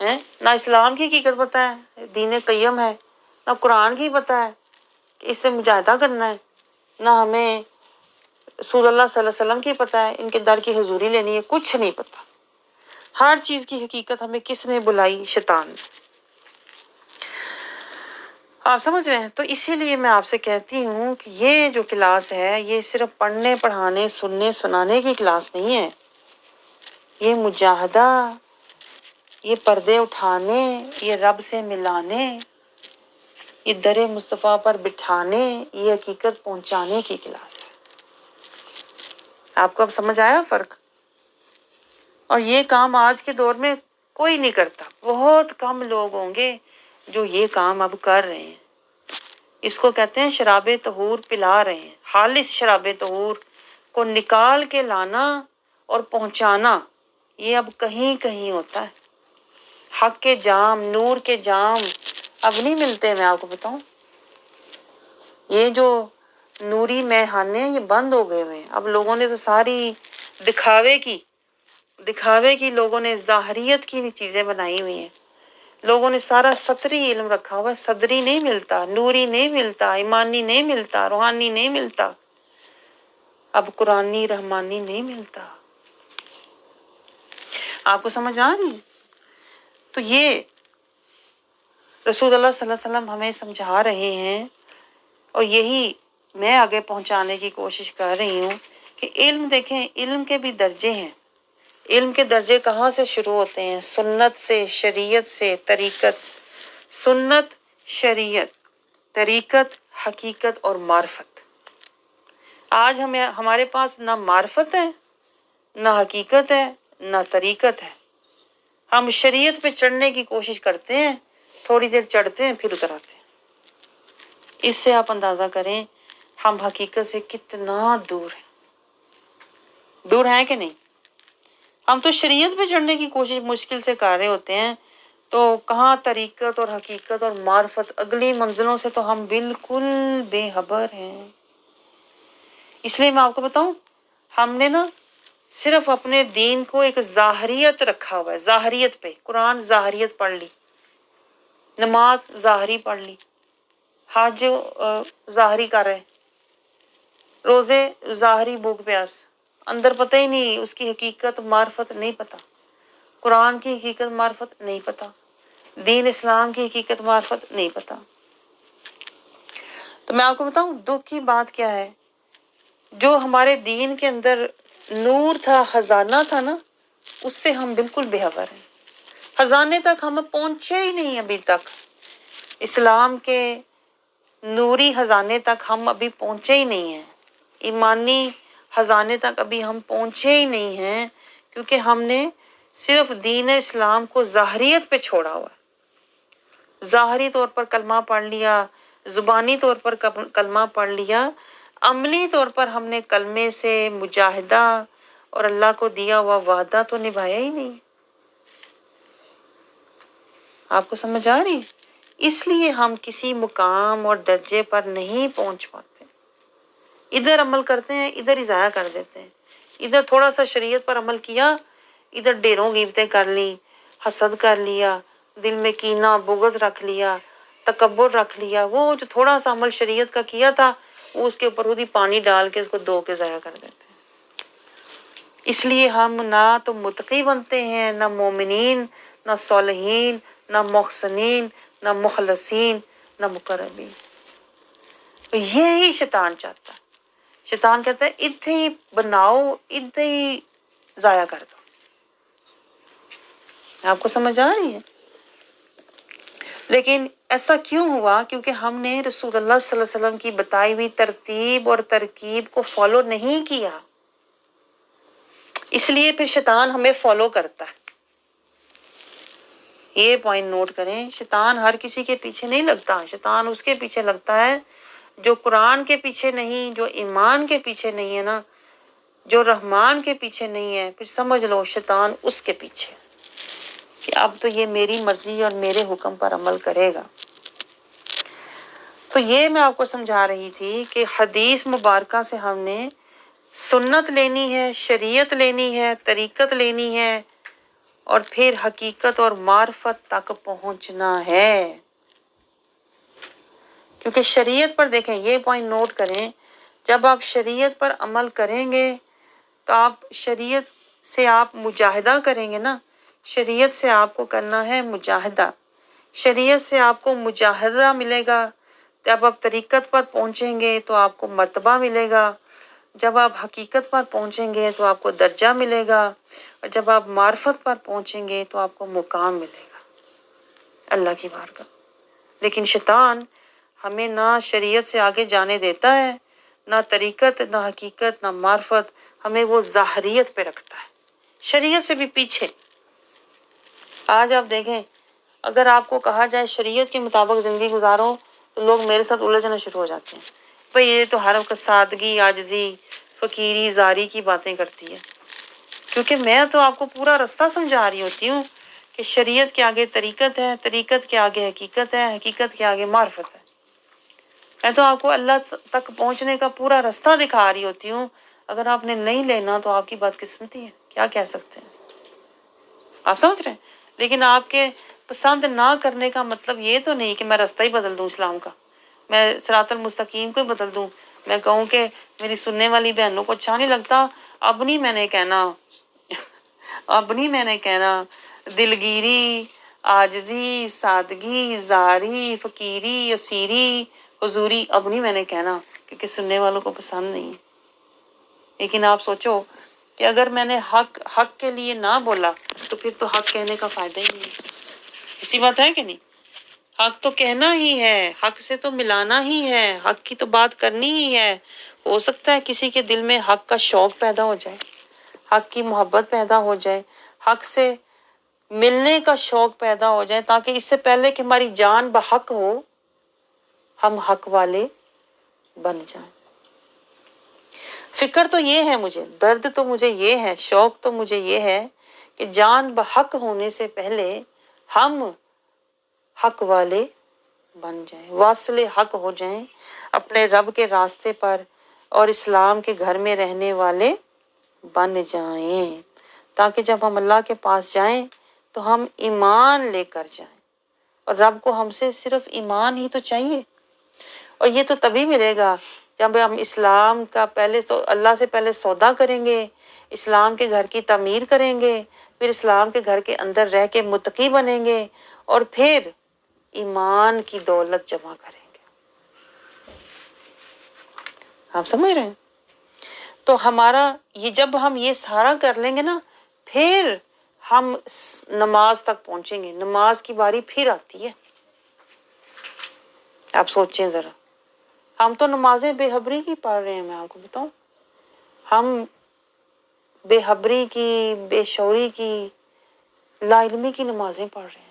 ہیں، نہ اسلام کی حقیقت پتہ ہے، دین قیم ہے، نہ قرآن کی پتہ ہے کہ اس سے مجاہدہ کرنا ہے، نہ ہمیں رسول اللہ صلی اللہ علیہ وسلم کی پتہ ہے ان کے در کی حضوری لینی ہے، کچھ نہیں پتہ۔ ہر چیز کی حقیقت ہمیں کس نے بلائی؟ شیطان نے۔ آپ سمجھ رہے ہیں؟ تو اسی لیے میں آپ سے کہتی ہوں کہ یہ جو کلاس ہے یہ صرف پڑھنے پڑھانے سننے سنانے کی کلاس نہیں ہے، یہ مجاہدہ، یہ پردے اٹھانے، یہ رب سے ملانے، یہ در مصطفیٰ پر بٹھانے، یہ حقیقت پہنچانے کی کلاس ہے۔ آپ کو اب سمجھ آیا فرق؟ اور یہ کام آج کے دور میں کوئی نہیں کرتا، بہت کم لوگ ہوں گے جو یہ کام اب کر رہے ہیں۔ اس کو کہتے ہیں شراب طہور پلا رہے ہیں، خالص شراب طہور کو نکال کے لانا اور پہنچانا، یہ اب کہیں کہیں ہوتا ہے۔ حق کے جام، نور کے جام اب نہیں ملتے، میں آپ کو بتاؤں۔ یہ جو نوری میخانے ہیں یہ بند ہو گئے ہوئے ہیں، اب لوگوں نے تو ساری دکھاوے کی لوگوں نے ظاہریت کی چیزیں بنائی ہوئی ہیں، لوگوں نے سارا سطری علم رکھا ہوا ہے، صدری نہیں ملتا، نوری نہیں ملتا، ایمانی نہیں ملتا، روحانی نہیں ملتا، اب قرآنی رحمانی نہیں ملتا۔ آپ کو سمجھ آ رہی ہے؟ تو یہ رسول اللہ صلی اللہ علیہ وسلم ہمیں سمجھا رہے ہیں، اور یہی میں آگے پہنچانے کی کوشش کر رہی ہوں کہ علم، دیکھیں علم کے بھی درجے ہیں۔ علم کے درجے کہاں سے شروع ہوتے ہیں؟ سنت سے، شریعت سے، طریقت، سنت، شریعت، طریقت، حقیقت اور معرفت۔ آج ہمارے پاس نہ معرفت ہے، نہ حقیقت ہے، نہ طریقت ہے۔ ہم شریعت پہ چڑھنے کی کوشش کرتے ہیں، تھوڑی دیر چڑھتے ہیں پھر اتر آتے ہیں۔ اس سے آپ اندازہ کریں ہم حقیقت سے کتنا دور ہیں کہ نہیں۔ ہم تو شریعت پہ چڑھنے کی کوشش مشکل سے کر رہے ہوتے ہیں، تو کہاں طریقت اور حقیقت اور معرفت، اگلی منزلوں سے تو ہم بالکل بے خبر ہیں۔ اس لیے میں آپ کو بتاؤں، ہم نے نا صرف اپنے دین کو ایک ظاہریت رکھا ہوا ہے، ظاہریت پہ۔ قرآن ظاہریت پڑھ لی، نماز ظاہری پڑھ لی، حج ظاہری کر رہے، روزے ظاہری بھوک پیاس، اندر پتہ ہی نہیں، اس کی حقیقت معرفت نہیں پتہ، قرآن کی حقیقت معرفت نہیں پتہ، دین اسلام کی حقیقت معرفت نہیں پتہ۔ تو میں آپ کو بتاؤں دکھ کی بات کیا ہے، جو ہمارے دین کے اندر نور تھا، خزانہ تھا نا، اس سے ہم بالکل بے خبر ہیں۔ خزانے تک ہم پہنچے ہی نہیں ابھی تک، اسلام کے نوری خزانے تک ہم ابھی پہنچے ہی نہیں ہیں، ایمانی خزانے تک ابھی ہم پہنچے ہی نہیں ہیں، کیونکہ ہم نے صرف دین اسلام کو ظاہریت پہ چھوڑا ہوا ہے۔ ظاہری طور پر کلمہ پڑھ لیا، زبانی طور پر کلمہ پڑھ لیا، عملی طور پر ہم نے کلمے سے مجاہدہ اور اللہ کو دیا ہوا وعدہ تو نبھایا ہی نہیں۔ آپ کو سمجھ آ رہی؟ اس لیے ہم کسی مقام اور درجے پر نہیں پہنچ پاتے، ادھر عمل کرتے ہیں، ادھر ہی ضائع کر دیتے ہیں، ادھر تھوڑا سا شریعت پر عمل کیا، ادھر ڈھیروں غیبتیں کر لی، حسد کر لیا، دل میں کینہ بغض رکھ لیا، تکبر رکھ لیا، وہ جو تھوڑا سا عمل شریعت کا کیا تھا وہ اس کے اوپر خود ہی پانی ڈال کے اس کو دھو کے ضائع کر دیتے ہیں۔ اس لیے ہم نہ تو متقی بنتے ہیں، نہ مومنین، نہ صالحین، نہ محسنین، نہ مخلصین، نہ مقربین۔ تو یہی شیطان چاہتا ہے۔ شیطان کہتا ہے ادھے ہی بناؤ، ادھے ہی ضائع کر دو۔ آپ کو سمجھ آ رہی ہے؟ لیکن ایسا کیوں ہوا؟ کیونکہ ہم نے رسول اللہ صلی اللہ علیہ وسلم کی بتائی ہوئی ترتیب اور ترکیب کو فالو نہیں کیا، اس لیے پھر شیطان ہمیں فالو کرتا ہے۔ یہ پوائنٹ نوٹ کریں، شیطان ہر کسی کے پیچھے نہیں لگتا، شیطان اس کے پیچھے لگتا ہے جو قرآن کے پیچھے نہیں، جو ایمان کے پیچھے نہیں ہے نا، جو رحمان کے پیچھے نہیں ہے، پھر سمجھ لو شیطان اس کے پیچھے کہ اب تو یہ میری مرضی اور میرے حکم پر عمل کرے گا۔ تو یہ میں آپ کو سمجھا رہی تھی کہ حدیث مبارکہ سے ہم نے سنت لینی ہے، شریعت لینی ہے، طریقت لینی ہے، اور پھر حقیقت اور معرفت تک پہنچنا ہے۔ کیونکہ شریعت پر دیکھیں، یہ پوائنٹ نوٹ کریں، جب آپ شریعت پر عمل کریں گے تو آپ شریعت سے آپ مجاہدہ کریں گے نا، شریعت سے آپ کو کرنا ہے مجاہدہ، شریعت سے آپ کو مجاہدہ ملے گا۔ جب آپ طریقت پر پہنچیں گے تو آپ کو مرتبہ ملے گا، جب آپ حقیقت پر پہنچیں گے تو آپ کو درجہ ملے گا، اور جب آپ معرفت پر پہنچیں گے تو آپ کو مقام ملے گا اللہ کی بارگاہ۔ لیکن شیطان ہمیں نہ شریعت سے آگے جانے دیتا ہے، نہ طریقت، نہ حقیقت، نہ معرفت، ہمیں وہ ظاہریت پہ رکھتا ہے، شریعت سے بھی پیچھے۔ آج آپ دیکھیں، اگر آپ کو کہا جائے شریعت کے مطابق زندگی گزارو تو لوگ میرے ساتھ الجھنا شروع ہو جاتے ہیں، بھئی یہ تو ہر وقت سادگی، عاجزی، فقیری، زاری کی باتیں کرتی ہے۔ کیونکہ میں تو آپ کو پورا رستہ سمجھا رہی ہوتی ہوں کہ شریعت کے آگے طریقت ہے، طریقت کے آگے حقیقت ہے، حقیقت کے آگے معرفت ہے۔ میں تو آپ کو اللہ تک پہنچنے کا پورا رستہ دکھا رہی ہوتی ہوں، اگر آپ نے نہیں لینا تو آپ کی بدقسمتی ہے، کیا کہہ سکتے ہیں، آپ سمجھ رہے ہیں؟ لیکن آپ کے پسند نہ کرنے کا مطلب یہ تو نہیں کہ میں رستہ ہی بدل دوں اسلام کا، میں صراط المستقیم کو ہی بدل دوں، میں کہوں کہ میری سننے والی بہنوں کو اچھا نہیں لگتا، اب نہیں میں نے کہنا اب نہیں میں نے کہنا دلگیری، عاجزی، سادگی، زاری، فقیری، اسیری، حضوری، اب نہیں میں نے کہنا کیونکہ سننے والوں کو پسند نہیں ہے۔ لیکن آپ سوچو کہ اگر میں نے حق کے لیے نہ بولا تو پھر تو حق کہنے کا فائدہ ہی نہیں ہے، اسی بات ہے کہ نہیں؟ حق تو کہنا ہی ہے، حق سے تو ملانا ہی ہے، حق کی تو بات کرنی ہی ہے۔ ہو سکتا ہے کسی کے دل میں حق کا شوق پیدا ہو جائے، حق کی محبت پیدا ہو جائے، حق سے ملنے کا شوق پیدا ہو جائے، تاکہ اس سے پہلے کہ ہماری جان بحق ہو ہم حق والے بن جائیں۔ فکر تو یہ ہے مجھے، درد تو مجھے یہ ہے، شوق تو مجھے یہ ہے کہ جان بحق ہونے سے پہلے ہم حق والے بن جائیں، واصل حق ہو جائیں، اپنے رب کے راستے پر اور اسلام کے گھر میں رہنے والے بن جائیں، تاکہ جب ہم اللہ کے پاس جائیں تو ہم ایمان لے کر جائیں، اور رب کو ہم سے صرف ایمان ہی تو چاہیے، اور یہ تو تبھی ملے گا جب ہم اسلام کا اللہ سے پہلے سودا کریں گے، اسلام کے گھر کی تعمیر کریں گے، پھر اسلام کے گھر کے اندر رہ کے متقی بنیں گے، اور پھر ایمان کی دولت جمع کریں گے۔ آپ سمجھ رہے ہیں؟ تو ہمارا یہ جب ہم یہ سارا کر لیں گے نا، پھر ہم نماز تک پہنچیں گے، نماز کی باری پھر آتی ہے۔ آپ سوچیں ذرا، ہم تو نمازیں بے خبری کی پڑھ رہے ہیں، میں آپ کو بتاؤں، ہم بے خبری کی، بے شعوری کی، لا علمی کی نمازیں پڑھ رہے ہیں،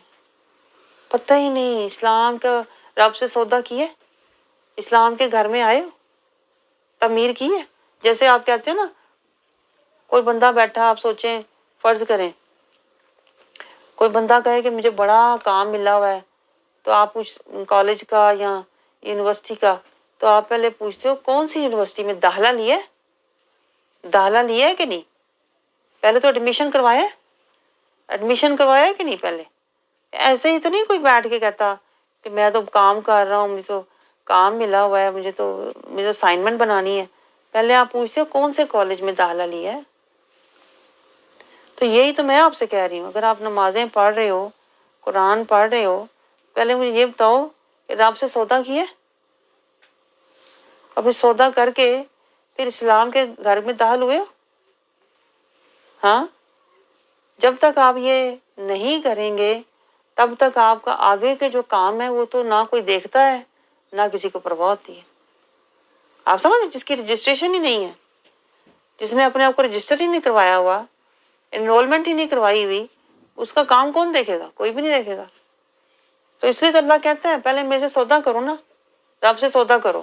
پتہ ہی نہیں اسلام کا رب سے سودا کیا ہے، اسلام کے گھر میں آئے ہو، تعمیر کی ہے۔ جیسے آپ کہتے ہیں نا، کوئی بندہ بیٹھا، آپ سوچیں، فرض کریں کوئی بندہ کہے کہ مجھے بڑا کام ملا ہوا ہے، تو آپ کالج کا یا یونیورسٹی کا، تو آپ پہلے پوچھتے ہو کون سی یونیورسٹی میں داخلہ لیا ہے، داخلہ لیا ہے کہ نہیں، پہلے تو ایڈمیشن کروایا ہے، ایڈمیشن کروایا ہے کہ نہیں پہلے؟ ایسے ہی تو نہیں کوئی بیٹھ کے کہتا کہ میں تو کام کر رہا ہوں، مجھے تو کام ملا ہوا ہے، مجھے اسائنمنٹ بنانی ہے۔ پہلے آپ پوچھتے ہو کون سے کالج میں داخلہ لیا ہے۔ تو یہی تو میں آپ سے کہہ رہی ہوں، اگر آپ نمازیں پڑھ رہے ہو، قرآن پڑھ رہے ہو، پہلے مجھے یہ بتاؤ کہ رب سے سودا کیا ہے، اور پھر سودا کر کے پھر اسلام کے گھر میں داخل ہوئے ہو؟ ہاں، جب تک آپ یہ نہیں کریں گے تب تک آپ کا آگے کے جو کام ہے وہ تو نہ کوئی دیکھتا ہے، نہ کسی کو پرواہ ہوتی ہے۔ آپ سمجھیں، جس کی رجسٹریشن ہی نہیں ہے، جس نے اپنے آپ کو رجسٹر ہی نہیں کروایا ہوا، انرولمنٹ ہی نہیں کروائی ہوئی، اس کا کام کون دیکھے گا؟ کوئی بھی نہیں دیکھے گا۔ تو اس لیے تو اللہ کہتا ہے پہلے میرے سے سودا کرو نا، رب سے سودا کرو۔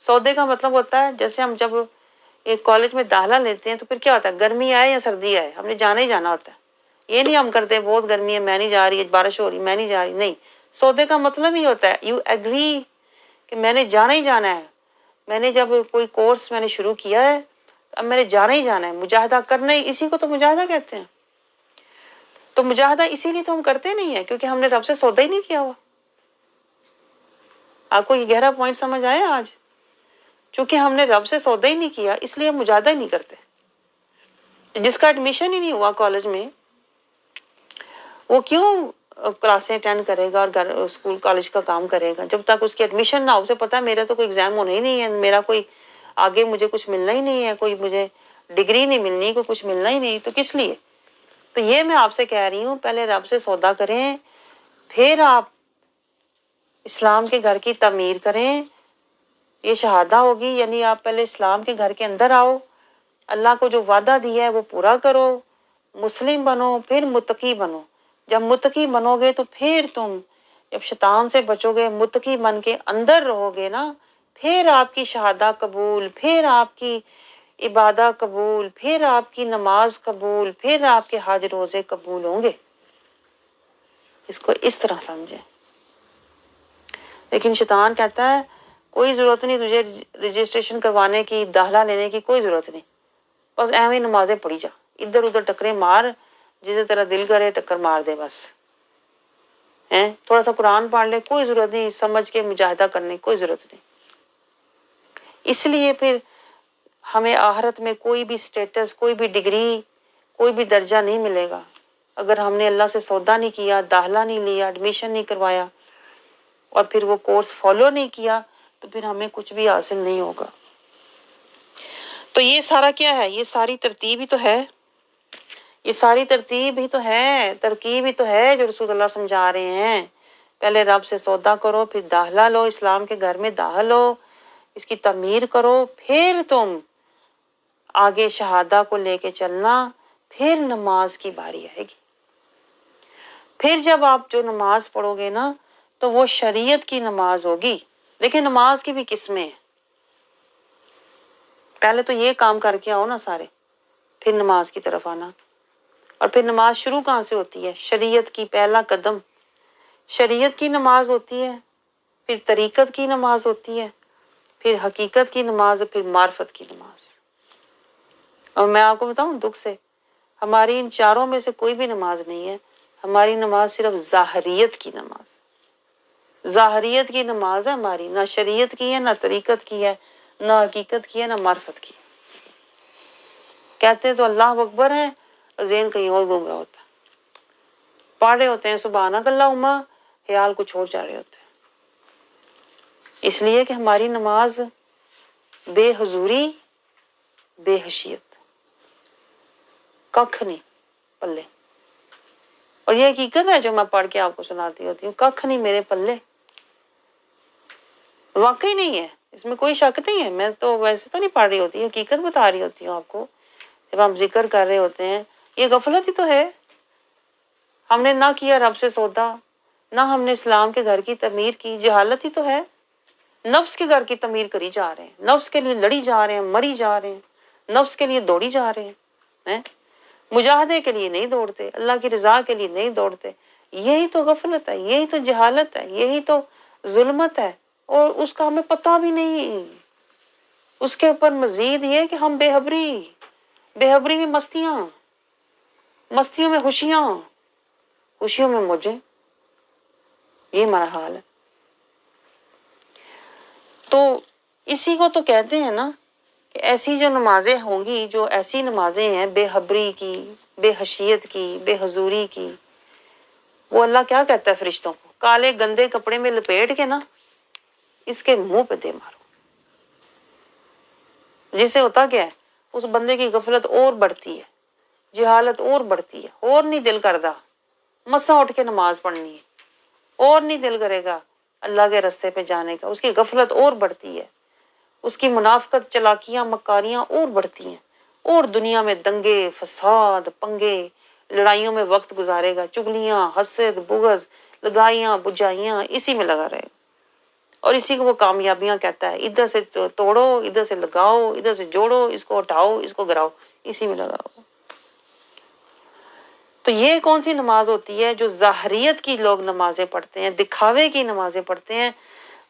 سودے کا مطلب ہوتا ہے جیسے ہم جب ایک کالج میں داخلہ لیتے ہیں تو پھر کیا ہوتا ہے، گرمی آئے یا سردی آئے ہم نے جانا ہی جانا ہوتا ہے۔ یہ نہیں ہم کرتے بہت گرمی ہے میں نہیں جا رہی، بارش ہو رہی میں نہیں جا رہی، نہیں، سودے کا مطلب ہی ہوتا ہے یو ایگری کہ میں نے جانا ہی جانا ہے۔ میں نے جب کوئی کورس میں نے شروع کیا ہے اب میں نے جانا ہی جانا ہے، مجاہدہ کرنا ہی، اسی کو تو مجاہدہ کہتے ہیں۔ تو مجاہدہ اسی لیے تو ہم کرتے نہیں ہیں کیونکہ ہم نے رب سے سودا ہی نہیں کیا ہوا. آپ کو یہ گہرا پوائنٹ سمجھ آیا آج؟ چونکہ ہم نے رب سے سودا ہی نہیں کیا اس لیے ہم مجاہدہ ہی نہیں کرتے. جس کا ایڈمیشن ہی نہیں ہوا کالج میں وہ کیوں کلاسیں اٹینڈ کرے گا اور اسکول کالج کا کام کرے گا جب تک اس کی ایڈمیشن نہ ہو. اسے پتا میرا تو کوئی ایگزام ہونا ہی نہیں ہے, میرا کوئی آگے مجھے کچھ ملنا ہی نہیں ہے, کوئی مجھے ڈگری نہیں ملنی, کوئی کچھ ملنا ہی نہیں, تو کس لیے؟ تو یہ میں آپ سے کہہ رہی ہوں پہلے رب سے سودا کریں پھر آپ اسلام کے گھر کی تعمیر کریں. یہ شہادہ ہوگی یعنی آپ پہلے اسلام کے گھر کے اندر آؤ, اللہ کو جو وعدہ دیا ہے وہ پورا کرو, مسلم بنو, پھر متقی بنو. جب متقی بنو گے تو پھر تم جب شیطان سے بچو گے, متقی بن کے اندر رہو گے نا, پھر آپ کی شہادہ قبول, پھر آپ کی عبادت قبول, پھر آپ کی نماز قبول, پھر آپ کے حج روزے قبول ہوں گے. اس کو اس طرح سمجھیں. لیکن شیطان کہتا ہے کوئی ضرورت نہیں تجھے رجسٹریشن کروانے کی, داخلہ لینے کی کوئی ضرورت نہیں, بس ایویں نمازیں پڑھی جا, ادھر ادھر ٹکرے مار, جسے تیرا دل کرے ٹکر مار دے بس. تھوڑا سا قرآن پڑھ لے, کوئی ضرورت نہیں سمجھ کے مجاہدہ کرنے کی کوئی ضرورت نہیں. اس لیے پھر ہمیں آخرت میں کوئی بھی سٹیٹس, کوئی بھی ڈگری, کوئی بھی درجہ نہیں ملے گا اگر ہم نے اللہ سے سودا نہیں کیا, داخلہ نہیں لیا, ایڈمیشن نہیں کروایا اور پھر وہ کورس فالو نہیں کیا تو پھر ہمیں کچھ بھی حاصل نہیں ہوگا. تو یہ سارا کیا ہے؟ یہ ساری ترتیب ہی تو ہے, یہ ساری ترتیب ہی تو ہے, ترکیب ہی تو ہے جو رسول اللہ سمجھا رہے ہیں. پہلے رب سے سودا کرو, پھر داخلہ لو, اسلام کے گھر میں داخل ہو, اس کی تعمیر کرو, پھر تم آگے شہادہ کو لے کے چلنا, پھر نماز کی باری آئے گی. پھر جب آپ جو نماز پڑھو گے نا تو وہ شریعت کی نماز ہوگی. دیکھیں نماز کی بھی قسمیں ہیں, پہلے تو یہ کام کر کے آؤ نا سارے, پھر نماز کی طرف آنا. اور پھر نماز شروع کہاں سے ہوتی ہے؟ شریعت کی پہلا قدم شریعت کی نماز ہوتی ہے, پھر طریقت کی نماز ہوتی ہے, پھر حقیقت کی نماز, پھر معرفت کی نماز. اور میں آپ کو بتاؤں دکھ سے ہماری ان چاروں میں سے کوئی بھی نماز نہیں ہے. ہماری نماز صرف ظاہریت کی نماز, ظاہریت کی نماز ہے ہماری, نہ شریعت کی ہے, نہ طریقت کی ہے, نہ حقیقت کی ہے, نہ معرفت کی. کہتے تو اللہ اکبر ہیں, ذہن کہیں اور گھوم رہا ہوتا ہے, پڑھ رہے ہوتے ہیں سبحانک اللہم, خیال کچھ اور جا رہے ہوتے ہیں. اس لیے کہ ہماری نماز بے حضوری, بے حیثیت, ککھ نہیں پلے. اور یہ حقیقت ہے جو میں پڑھ کے آپ کو سناتی ہوتی ہوں, ککھ نہیں میرے پلے, واقعی نہیں ہے, اس میں کوئی شک نہیں ہے. میں تو ویسے تو نہیں پڑھ رہی ہوتی, حقیقت بتا رہی ہوتی ہوں آپ کو. جب ہم ذکر کر رہے ہوتے ہیں یہ غفلت ہی تو ہے. ہم نے نہ کیا رب سے سودا, نہ ہم نے اسلام کے گھر کی تعمیر کی, جہالت ہی تو ہے. نفس کے گھر کی تعمیر کری جا رہے ہیں, نفس کے لیے لڑی جا رہے ہیں, مری جا رہے ہیں, نفس کے لیے دوڑی جا رہے ہیں, مجاہدے کے لیے نہیں دوڑتے, اللہ کی رضا کے لیے نہیں دوڑتے. یہی تو غفلت ہے, یہی تو جہالت ہے, یہی تو ظلمت ہے, اور اس کا ہمیں پتہ بھی نہیں. اس کے اوپر مزید یہ کہ ہم بے خبری میں مستیاں, مستیوں میں خوشیاں, خوشیوں میں موجیں, یہ ہمارا حال ہے. تو اسی کو تو کہتے ہیں نا کہ ایسی جو نمازیں ہوں گی, جو ایسی نمازیں ہیں بے خبری کی, بے حیثیت کی, بے حضوری کی, وہ اللہ کیا کہتا ہے فرشتوں کو, کالے گندے کپڑے میں لپیٹ کے نا اس کے منہ پہ دے مارو. جس سے ہوتا کیا ہے, اس بندے کی غفلت اور بڑھتی ہے, جہالت اور بڑھتی ہے, اور نہیں دل کرتا مسا اٹھ کے نماز پڑھنی ہے, اور نہیں دل کرے گا اللہ کے راستے پہ جانے کا. اس کی غفلت اور بڑھتی ہے, اس کی منافقت, چلاکیاں, مکاریاں اور بڑھتی ہیں, اور دنیا میں دنگے, فساد, پنگے, لڑائیوں میں وقت گزارے گا, چگلیاں, حسد, بغض, لگائیاں, بجائیاں, اسی میں لگا رہے گا. اور اسی کو وہ کامیابیاں کہتا ہے, ادھر سے توڑو, ادھر سے لگاؤ, ادھر سے جوڑو, اس کو اٹھاؤ, اس کو گراؤ, اسی میں لگاؤ. تو یہ کون سی نماز ہوتی ہے؟ جو ظاہریت کی لوگ نمازیں پڑھتے ہیں, دکھاوے کی نمازیں پڑھتے ہیں,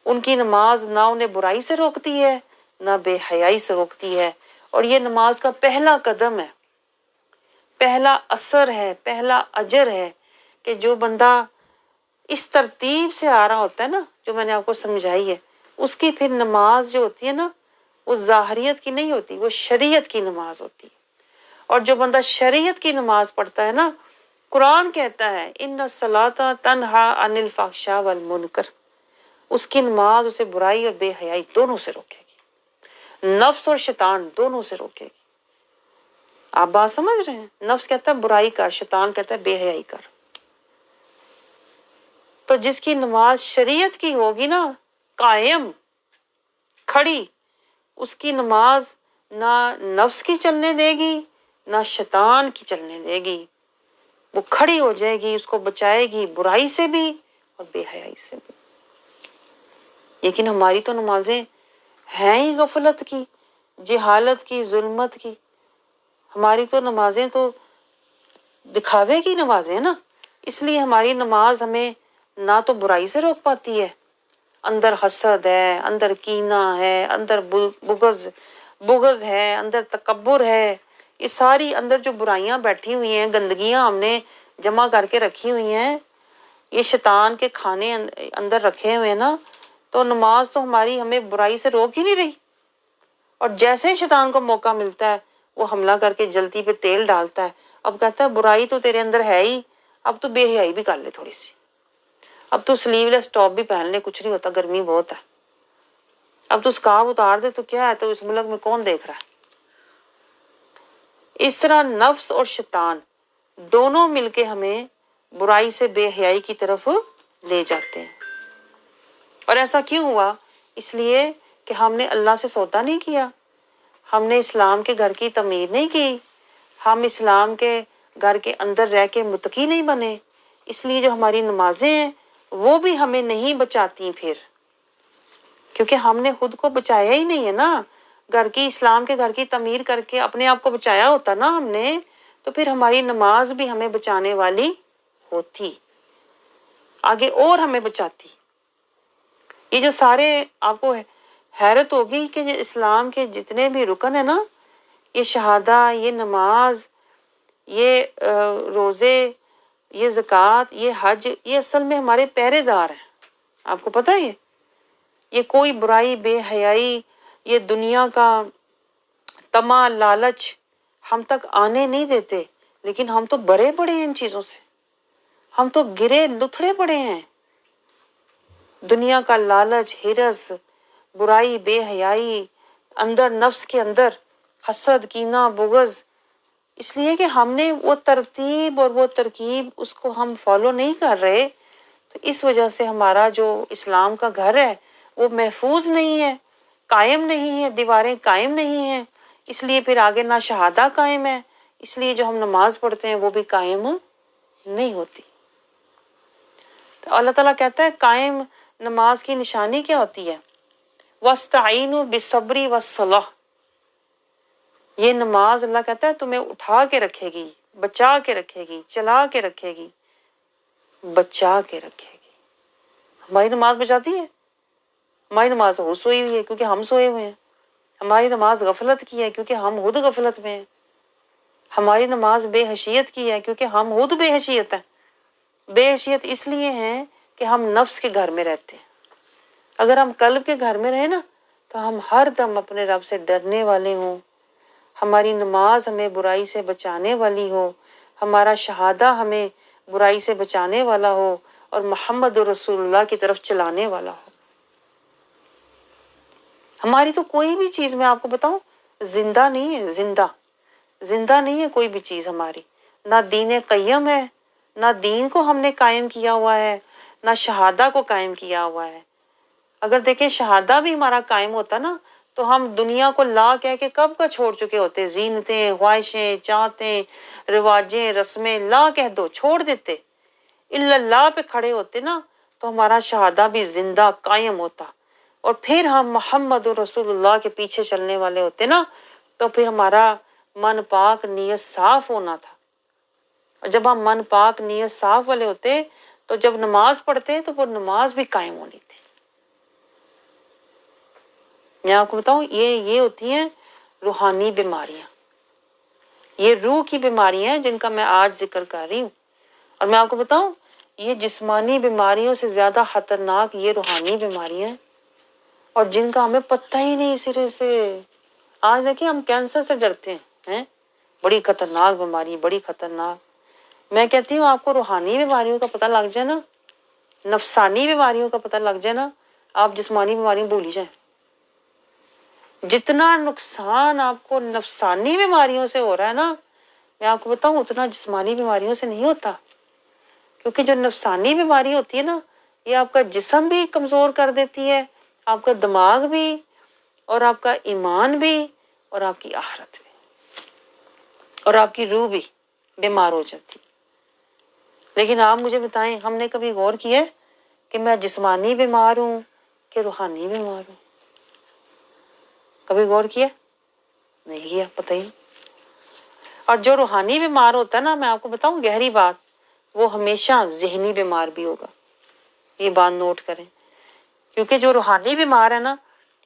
ان کی نماز نہ انہیں برائی سے روکتی ہے, نہ بے حیائی سے روکتی ہے. اور یہ نماز کا پہلا قدم ہے, پہلا اثر ہے، پہلا اجر ہے کہ جو بندہ اس ترتیب سے آ رہا ہوتا ہے نا، جو میں نے آپ کو سمجھائی ہے، اس کی پھر نماز جو ہوتی ہے نا، وہ ظاہریت کی نہیں ہوتی، وہ شریعت کی نماز ہوتی ہے۔ اور جو بندہ شریعت کی نماز پڑھتا ہے نا، قرآن کہتا ہے ان الصلاۃ تنہا عن الفحشاء والمنکر، اس کی نماز اسے برائی اور بے حیائی دونوں سے روکے گی، نفس اور شیطان دونوں سے روکے گی۔ آپ بات سمجھ رہے ہیں؟ نفس کہتا ہے برائی کر، شیطان کہتا ہے بے حیائی کر۔ تو جس کی نماز شریعت کی ہوگی نا، قائم، کھڑی، اس کی نماز نہ نفس کی چلنے دے گی، نہ شیطان کی چلنے دے گی، وہ کھڑی ہو جائے گی، اس کو بچائے گی برائی سے بھی اور بے حیائی سے بھی۔ لیکن ہماری تو نمازیں ہیں ہی غفلت کی، جہالت کی، ظلمت کی۔ ہماری تو نمازیں تو دکھاوے کی نمازیں ہیں نا، اس لیے ہماری نماز ہمیں نہ تو برائی سے روک پاتی ہے، اندر حسد ہے، اندر کینہ ہے، اندر بغض ہے، اندر تکبر ہے، یہ ساری اندر جو برائیاں بیٹھی ہوئی ہیں، گندگیاں ہم نے جمع کر کے رکھی ہوئی ہیں، یہ شیطان کے کھانے اندر رکھے ہوئے ہیں نا، تو نماز تو ہماری ہمیں برائی سے روک ہی نہیں رہی۔ اور جیسے ہی شیطان کو موقع ملتا ہے، وہ حملہ کر کے جلتی پہ تیل ڈالتا ہے، اب کہتا ہے برائی تو تیرے اندر ہے ہی، اب تو بے حیائی بھی کر لے تھوڑی سی، اب تو سلیو لیس ٹاپ بھی پہن لے، کچھ نہیں ہوتا، گرمی بہت ہے، اب تو اسکارف اتار دے تو کیا ہے، تو اس ملک میں کون دیکھ رہا ہے۔ اس طرح نفس اور شیطان دونوں مل کے ہمیں برائی سے بے حیائی کی طرف لے جاتے ہیں۔ اور ایسا کیوں ہوا؟ اس لیے کہ ہم نے اللہ سے سودا نہیں کیا، ہم نے اسلام کے گھر کی تعمیر نہیں کی، ہم اسلام کے گھر کے اندر رہ کے متقی نہیں بنے، اس لیے جو ہماری نمازیں ہیں وہ بھی ہمیں نہیں بچاتی پھر، کیونکہ ہم نے خود کو بچایا ہی نہیں ہے نا۔ گھر کی، اسلام کے گھر کی تعمیر کر کے اپنے آپ کو بچایا ہوتا نا ہم نے، تو پھر ہماری نماز بھی ہمیں بچانے والی ہوتی، آگے اور ہمیں بچاتی۔ یہ جو سارے آپ کو حیرت ہوگی کہ یہ اسلام کے جتنے بھی رکن ہیں نا، یہ شہادہ، یہ نماز، یہ روزے، یہ زکوٰۃ، یہ حج، یہ اصل میں ہمارے پہرے دار ہیں۔ آپ کو پتہ ہے یہ کوئی برائی، بے حیائی، یہ دنیا کا طمع، لالچ ہم تک آنے نہیں دیتے، لیکن ہم تو بھرے پڑے ہیں ان چیزوں سے، ہم تو گرے لتھڑے پڑے ہیں۔ دنیا کا لالچ، ہرس، برائی، بے حیائی، اندر نفس کے اندر حسد، کینہ، بغض، اس لیے کہ ہم نے وہ ترتیب اور وہ ترکیب اس کو ہم فالو نہیں کر رہے، تو اس وجہ سے ہمارا جو اسلام کا گھر ہے وہ محفوظ نہیں ہے، قائم نہیں ہے، دیواریں قائم نہیں ہیں، اس لیے پھر آگے نہ شہادہ قائم ہے، اس لیے جو ہم نماز پڑھتے ہیں وہ بھی قائم نہیں ہوتی۔ تو اللہ تعالیٰ کہتا ہے قائم نماز کی نشانی کیا ہوتی ہے؟ وَاسْتَعِینُوا بِالصَّبْرِ وَالصَّلَاةِ، یہ نماز اللہ کہتا ہے تمہیں اٹھا کے رکھے گی، بچا کے رکھے گی، چلا کے رکھے گی، بچا کے رکھے گی۔ ہماری نماز بچاتی ہے؟ ہماری نماز وہ سوئی ہوئی ہے کیونکہ ہم سوئے ہوئے ہیں، ہماری نماز غفلت کی ہے کیونکہ ہم خود غفلت میں ہیں، ہماری نماز بے حیثیت کی ہے کیونکہ ہم خود بے حیثیت ہیں۔ بے حیثیت اس لیے ہیں کہ ہم نفس کے گھر میں رہتے ہیں، اگر ہم قلب کے گھر میں رہیں نا تو ہم ہر دم اپنے رب سے ڈرنے والے ہوں، ہماری نماز ہمیں برائی سے بچانے والی ہو، ہمارا شہادہ ہمیں برائی سے بچانے والا ہو اور محمد رسول اللہ کی طرف چلانے والا ہو۔ ہماری تو کوئی بھی چیز میں آپ کو بتاؤں زندہ نہیں ہے، زندہ نہیں ہے کوئی بھی چیز ہماری، نہ دین قیم ہے، نہ دین کو ہم نے قائم کیا ہوا ہے، نہ شہادہ کو قائم کیا ہوا ہے۔ اگر دیکھیں شہادہ بھی ہمارا قائم ہوتا نا تو ہم دنیا کو لا کہہ کے کب کا چھوڑ چکے ہوتے، زینتیں، خواہشیں، چاہتیں، رواجیں، رسمیں، لا کہہ دو، چھوڑ دیتے، الا اللہ پہ کھڑے ہوتے نا تو ہمارا شہادہ بھی زندہ قائم ہوتا، اور پھر ہم محمد رسول اللہ کے پیچھے چلنے والے ہوتے نا تو پھر ہمارا من پاک نیت صاف ہونا تھا، اور جب ہم من پاک نیت صاف والے ہوتے تو جب نماز پڑھتے تو وہ نماز بھی قائم ہونی تھی۔ میں آپ کو بتاؤں یہ ہوتی ہیں روحانی بیماریاں، یہ روح کی بیماریاں ہیں جن کا میں آج ذکر کر رہی ہوں. اور میں آپ کو بتاؤں یہ جسمانی بیماریوں سے زیادہ خطرناک یہ روحانی بیماریاں ہیں اور جن کا ہمیں پتہ ہی نہیں سرے سے. آج دیکھیں ہم کینسر سے ڈرتے ہیں بڑی خطرناک بیماری, بڑی خطرناک. میں کہتی ہوں آپ کو روحانی بیماریوں کا پتہ لگ جائے نا, نفسانی بیماریوں کا پتہ لگ جائے نا, آپ جسمانی بیماریاں بھول ہی جائیں. جتنا نقصان آپ کو نفسانی بیماریوں سے ہو رہا ہے نا, میں آپ کو بتاؤں اتنا جسمانی بیماریوں سے نہیں ہوتا. کیونکہ جو نفسانی بیماری ہوتی ہے نا, یہ آپ کا جسم بھی کمزور کر دیتی ہے, آپ کا دماغ بھی, اور آپ کا ایمان بھی, اور آپ کی آخرت بھی, اور آپ کی روح بھی بیمار ہو جاتی. لیکن آپ مجھے بتائیں ہم نے کبھی غور کیا کہ میں جسمانی بیمار ہوں کہ روحانی بیمار ہوں؟ کبھی غور کیا؟ نہیں کیا, پتہ ہی. اور جو روحانی بیمار ہوتا ہے نا, میں آپ کو بتاؤں گہری بات, وہ ہمیشہ ذہنی بیمار بھی ہوگا. یہ بات نوٹ کریں. کیونکہ جو روحانی بیمار ہے نا,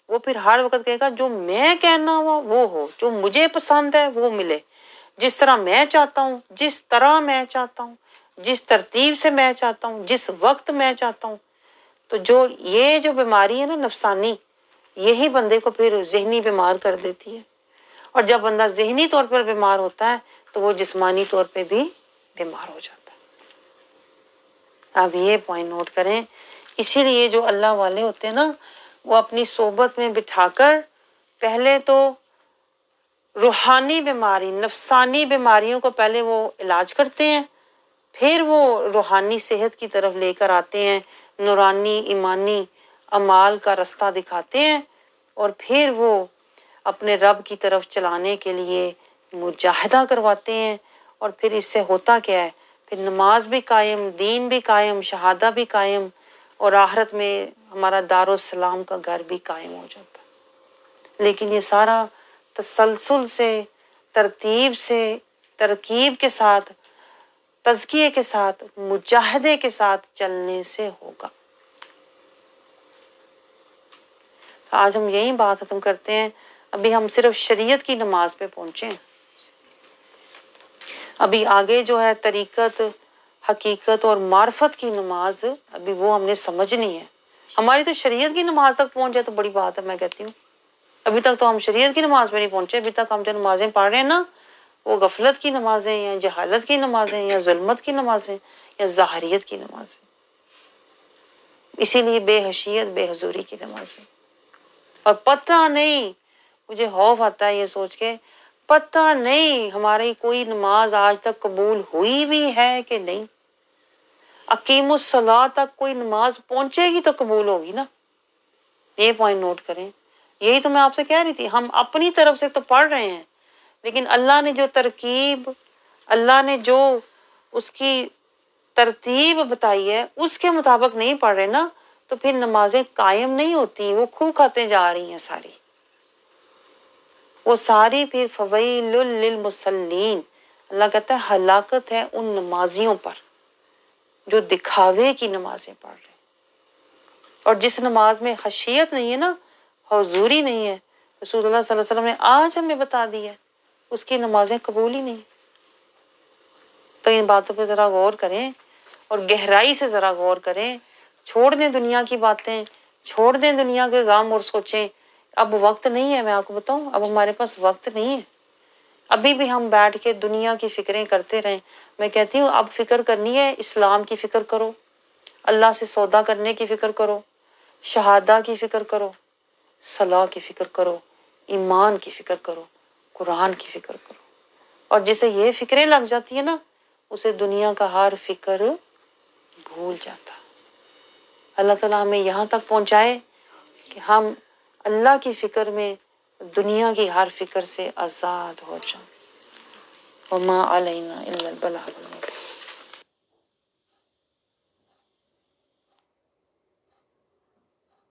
وہ پھر ہر وقت کہے گا جو میں کہنا ہوا وہ ہو, جو مجھے پسند ہے وہ ملے, جس طرح میں چاہتا ہوں, جس طرح میں چاہتا ہوں, جس ترتیب سے میں چاہتا ہوں, جس وقت میں چاہتا ہوں. تو یہ جو بیماری ہے نا نفسانی, یہی بندے کو پھر ذہنی بیمار کر دیتی ہے. اور جب بندہ ذہنی طور پر بیمار ہوتا ہے تو وہ جسمانی طور پہ بھی بیمار ہو جاتا ہے. آپ یہ پوائنٹ نوٹ کریں. اسی لیے جو اللہ والے ہوتے ہیں نا, وہ اپنی صحبت میں بٹھا کر پہلے تو روحانی بیماری, نفسانی بیماریوں کو پہلے وہ علاج کرتے ہیں, پھر وہ روحانی صحت کی طرف لے کر آتے ہیں, نورانی ایمانی اعمال کا رستہ دکھاتے ہیں, اور پھر وہ اپنے رب کی طرف چلانے کے لیے مجاہدہ کرواتے ہیں. اور پھر اس سے ہوتا کیا ہے, پھر نماز بھی قائم, دین بھی قائم, شہادہ بھی قائم, اور آخرت میں ہمارا دارالسلام کا گھر بھی قائم ہو جاتا ہے. لیکن یہ سارا تسلسل سے, ترتیب سے, ترکیب کے ساتھ, تزکیے کے ساتھ, مجاہدے کے ساتھ چلنے سے ہوگا. آج ہم یہی بات ختم کرتے ہیں. ابھی ہم صرف شریعت کی نماز پہ پہنچے ہیں. ابھی آگے جو ہے طریقت, حقیقت اور معرفت کی نماز, ابھی وہ ہم نے سمجھنی ہے. ہماری تو شریعت کی نماز تک پہنچ جائے تو بڑی بات ہے, میں کہتی ہوں. ابھی تک تو ہم شریعت کی نماز پہ نہیں پہنچے. ابھی تک ہم جو نمازیں پڑھ رہے ہیں نا, وہ غفلت کی نمازیں, یا جہالت کی نمازیں, یا ظلمت کی نمازیں, یا ظاہریت کی نمازیں. اسی لیے بے حیثیت, بے حضوری کی نمازیں. اور پتہ نہیں, مجھے خوف آتا ہے یہ سوچ کے, پتہ نہیں ہماری کوئی نماز آج تک قبول ہوئی بھی ہے کہ نہیں. اقیم الصلاۃ تک کوئی نماز پہنچے گی تو قبول ہوگی نا. یہ پوائنٹ نوٹ کریں. یہی تو میں آپ سے کہہ رہی تھی, ہم اپنی طرف سے تو پڑھ رہے ہیں, لیکن اللہ نے جو ترکیب, اللہ نے جو اس کی ترتیب بتائی ہے اس کے مطابق نہیں پڑھ رہے نا, تو پھر نمازیں قائم نہیں ہوتی, وہ کھو کھاتے جا رہی ہیں ساری. وہ ساری پھر فویل للمصلین, اللہ کہتا ہے ہلاکت ہے ان نمازیوں پر جو دکھاوے کی نمازیں پڑھ رہے ہیں. اور جس نماز میں خشیت نہیں ہے نا, حضوری نہیں ہے, رسول اللہ صلی اللہ علیہ وسلم نے آج ہمیں بتا دیا ہے, اس کی نمازیں قبول ہی نہیں. تو ان باتوں پہ ذرا غور کریں اور گہرائی سے ذرا غور کریں. چھوڑ دیں دنیا کی باتیں, چھوڑ دیں دنیا کے غم, اور سوچیں اب وقت نہیں ہے. میں آپ کو بتاؤں اب ہمارے پاس وقت نہیں ہے. ابھی بھی ہم بیٹھ کے دنیا کی فکریں کرتے رہیں. میں کہتی ہوں اب فکر کرنی ہے, اسلام کی فکر کرو, اللہ سے سودا کرنے کی فکر کرو, شہادہ کی فکر کرو, صلاح کی فکر کرو, ایمان کی فکر کرو, قرآن کی فکر کرو. اور جسے یہ فکریں لگ جاتی ہیں نا, اسے دنیا کا ہر فکر بھول جاتا. اللہ تعالیٰ ہمیں یہاں تک پہنچائے کہ ہم اللہ کی فکر میں دنیا کی ہر فکر سے آزاد ہو جائیں. وما علینا الا البلاغ المبین.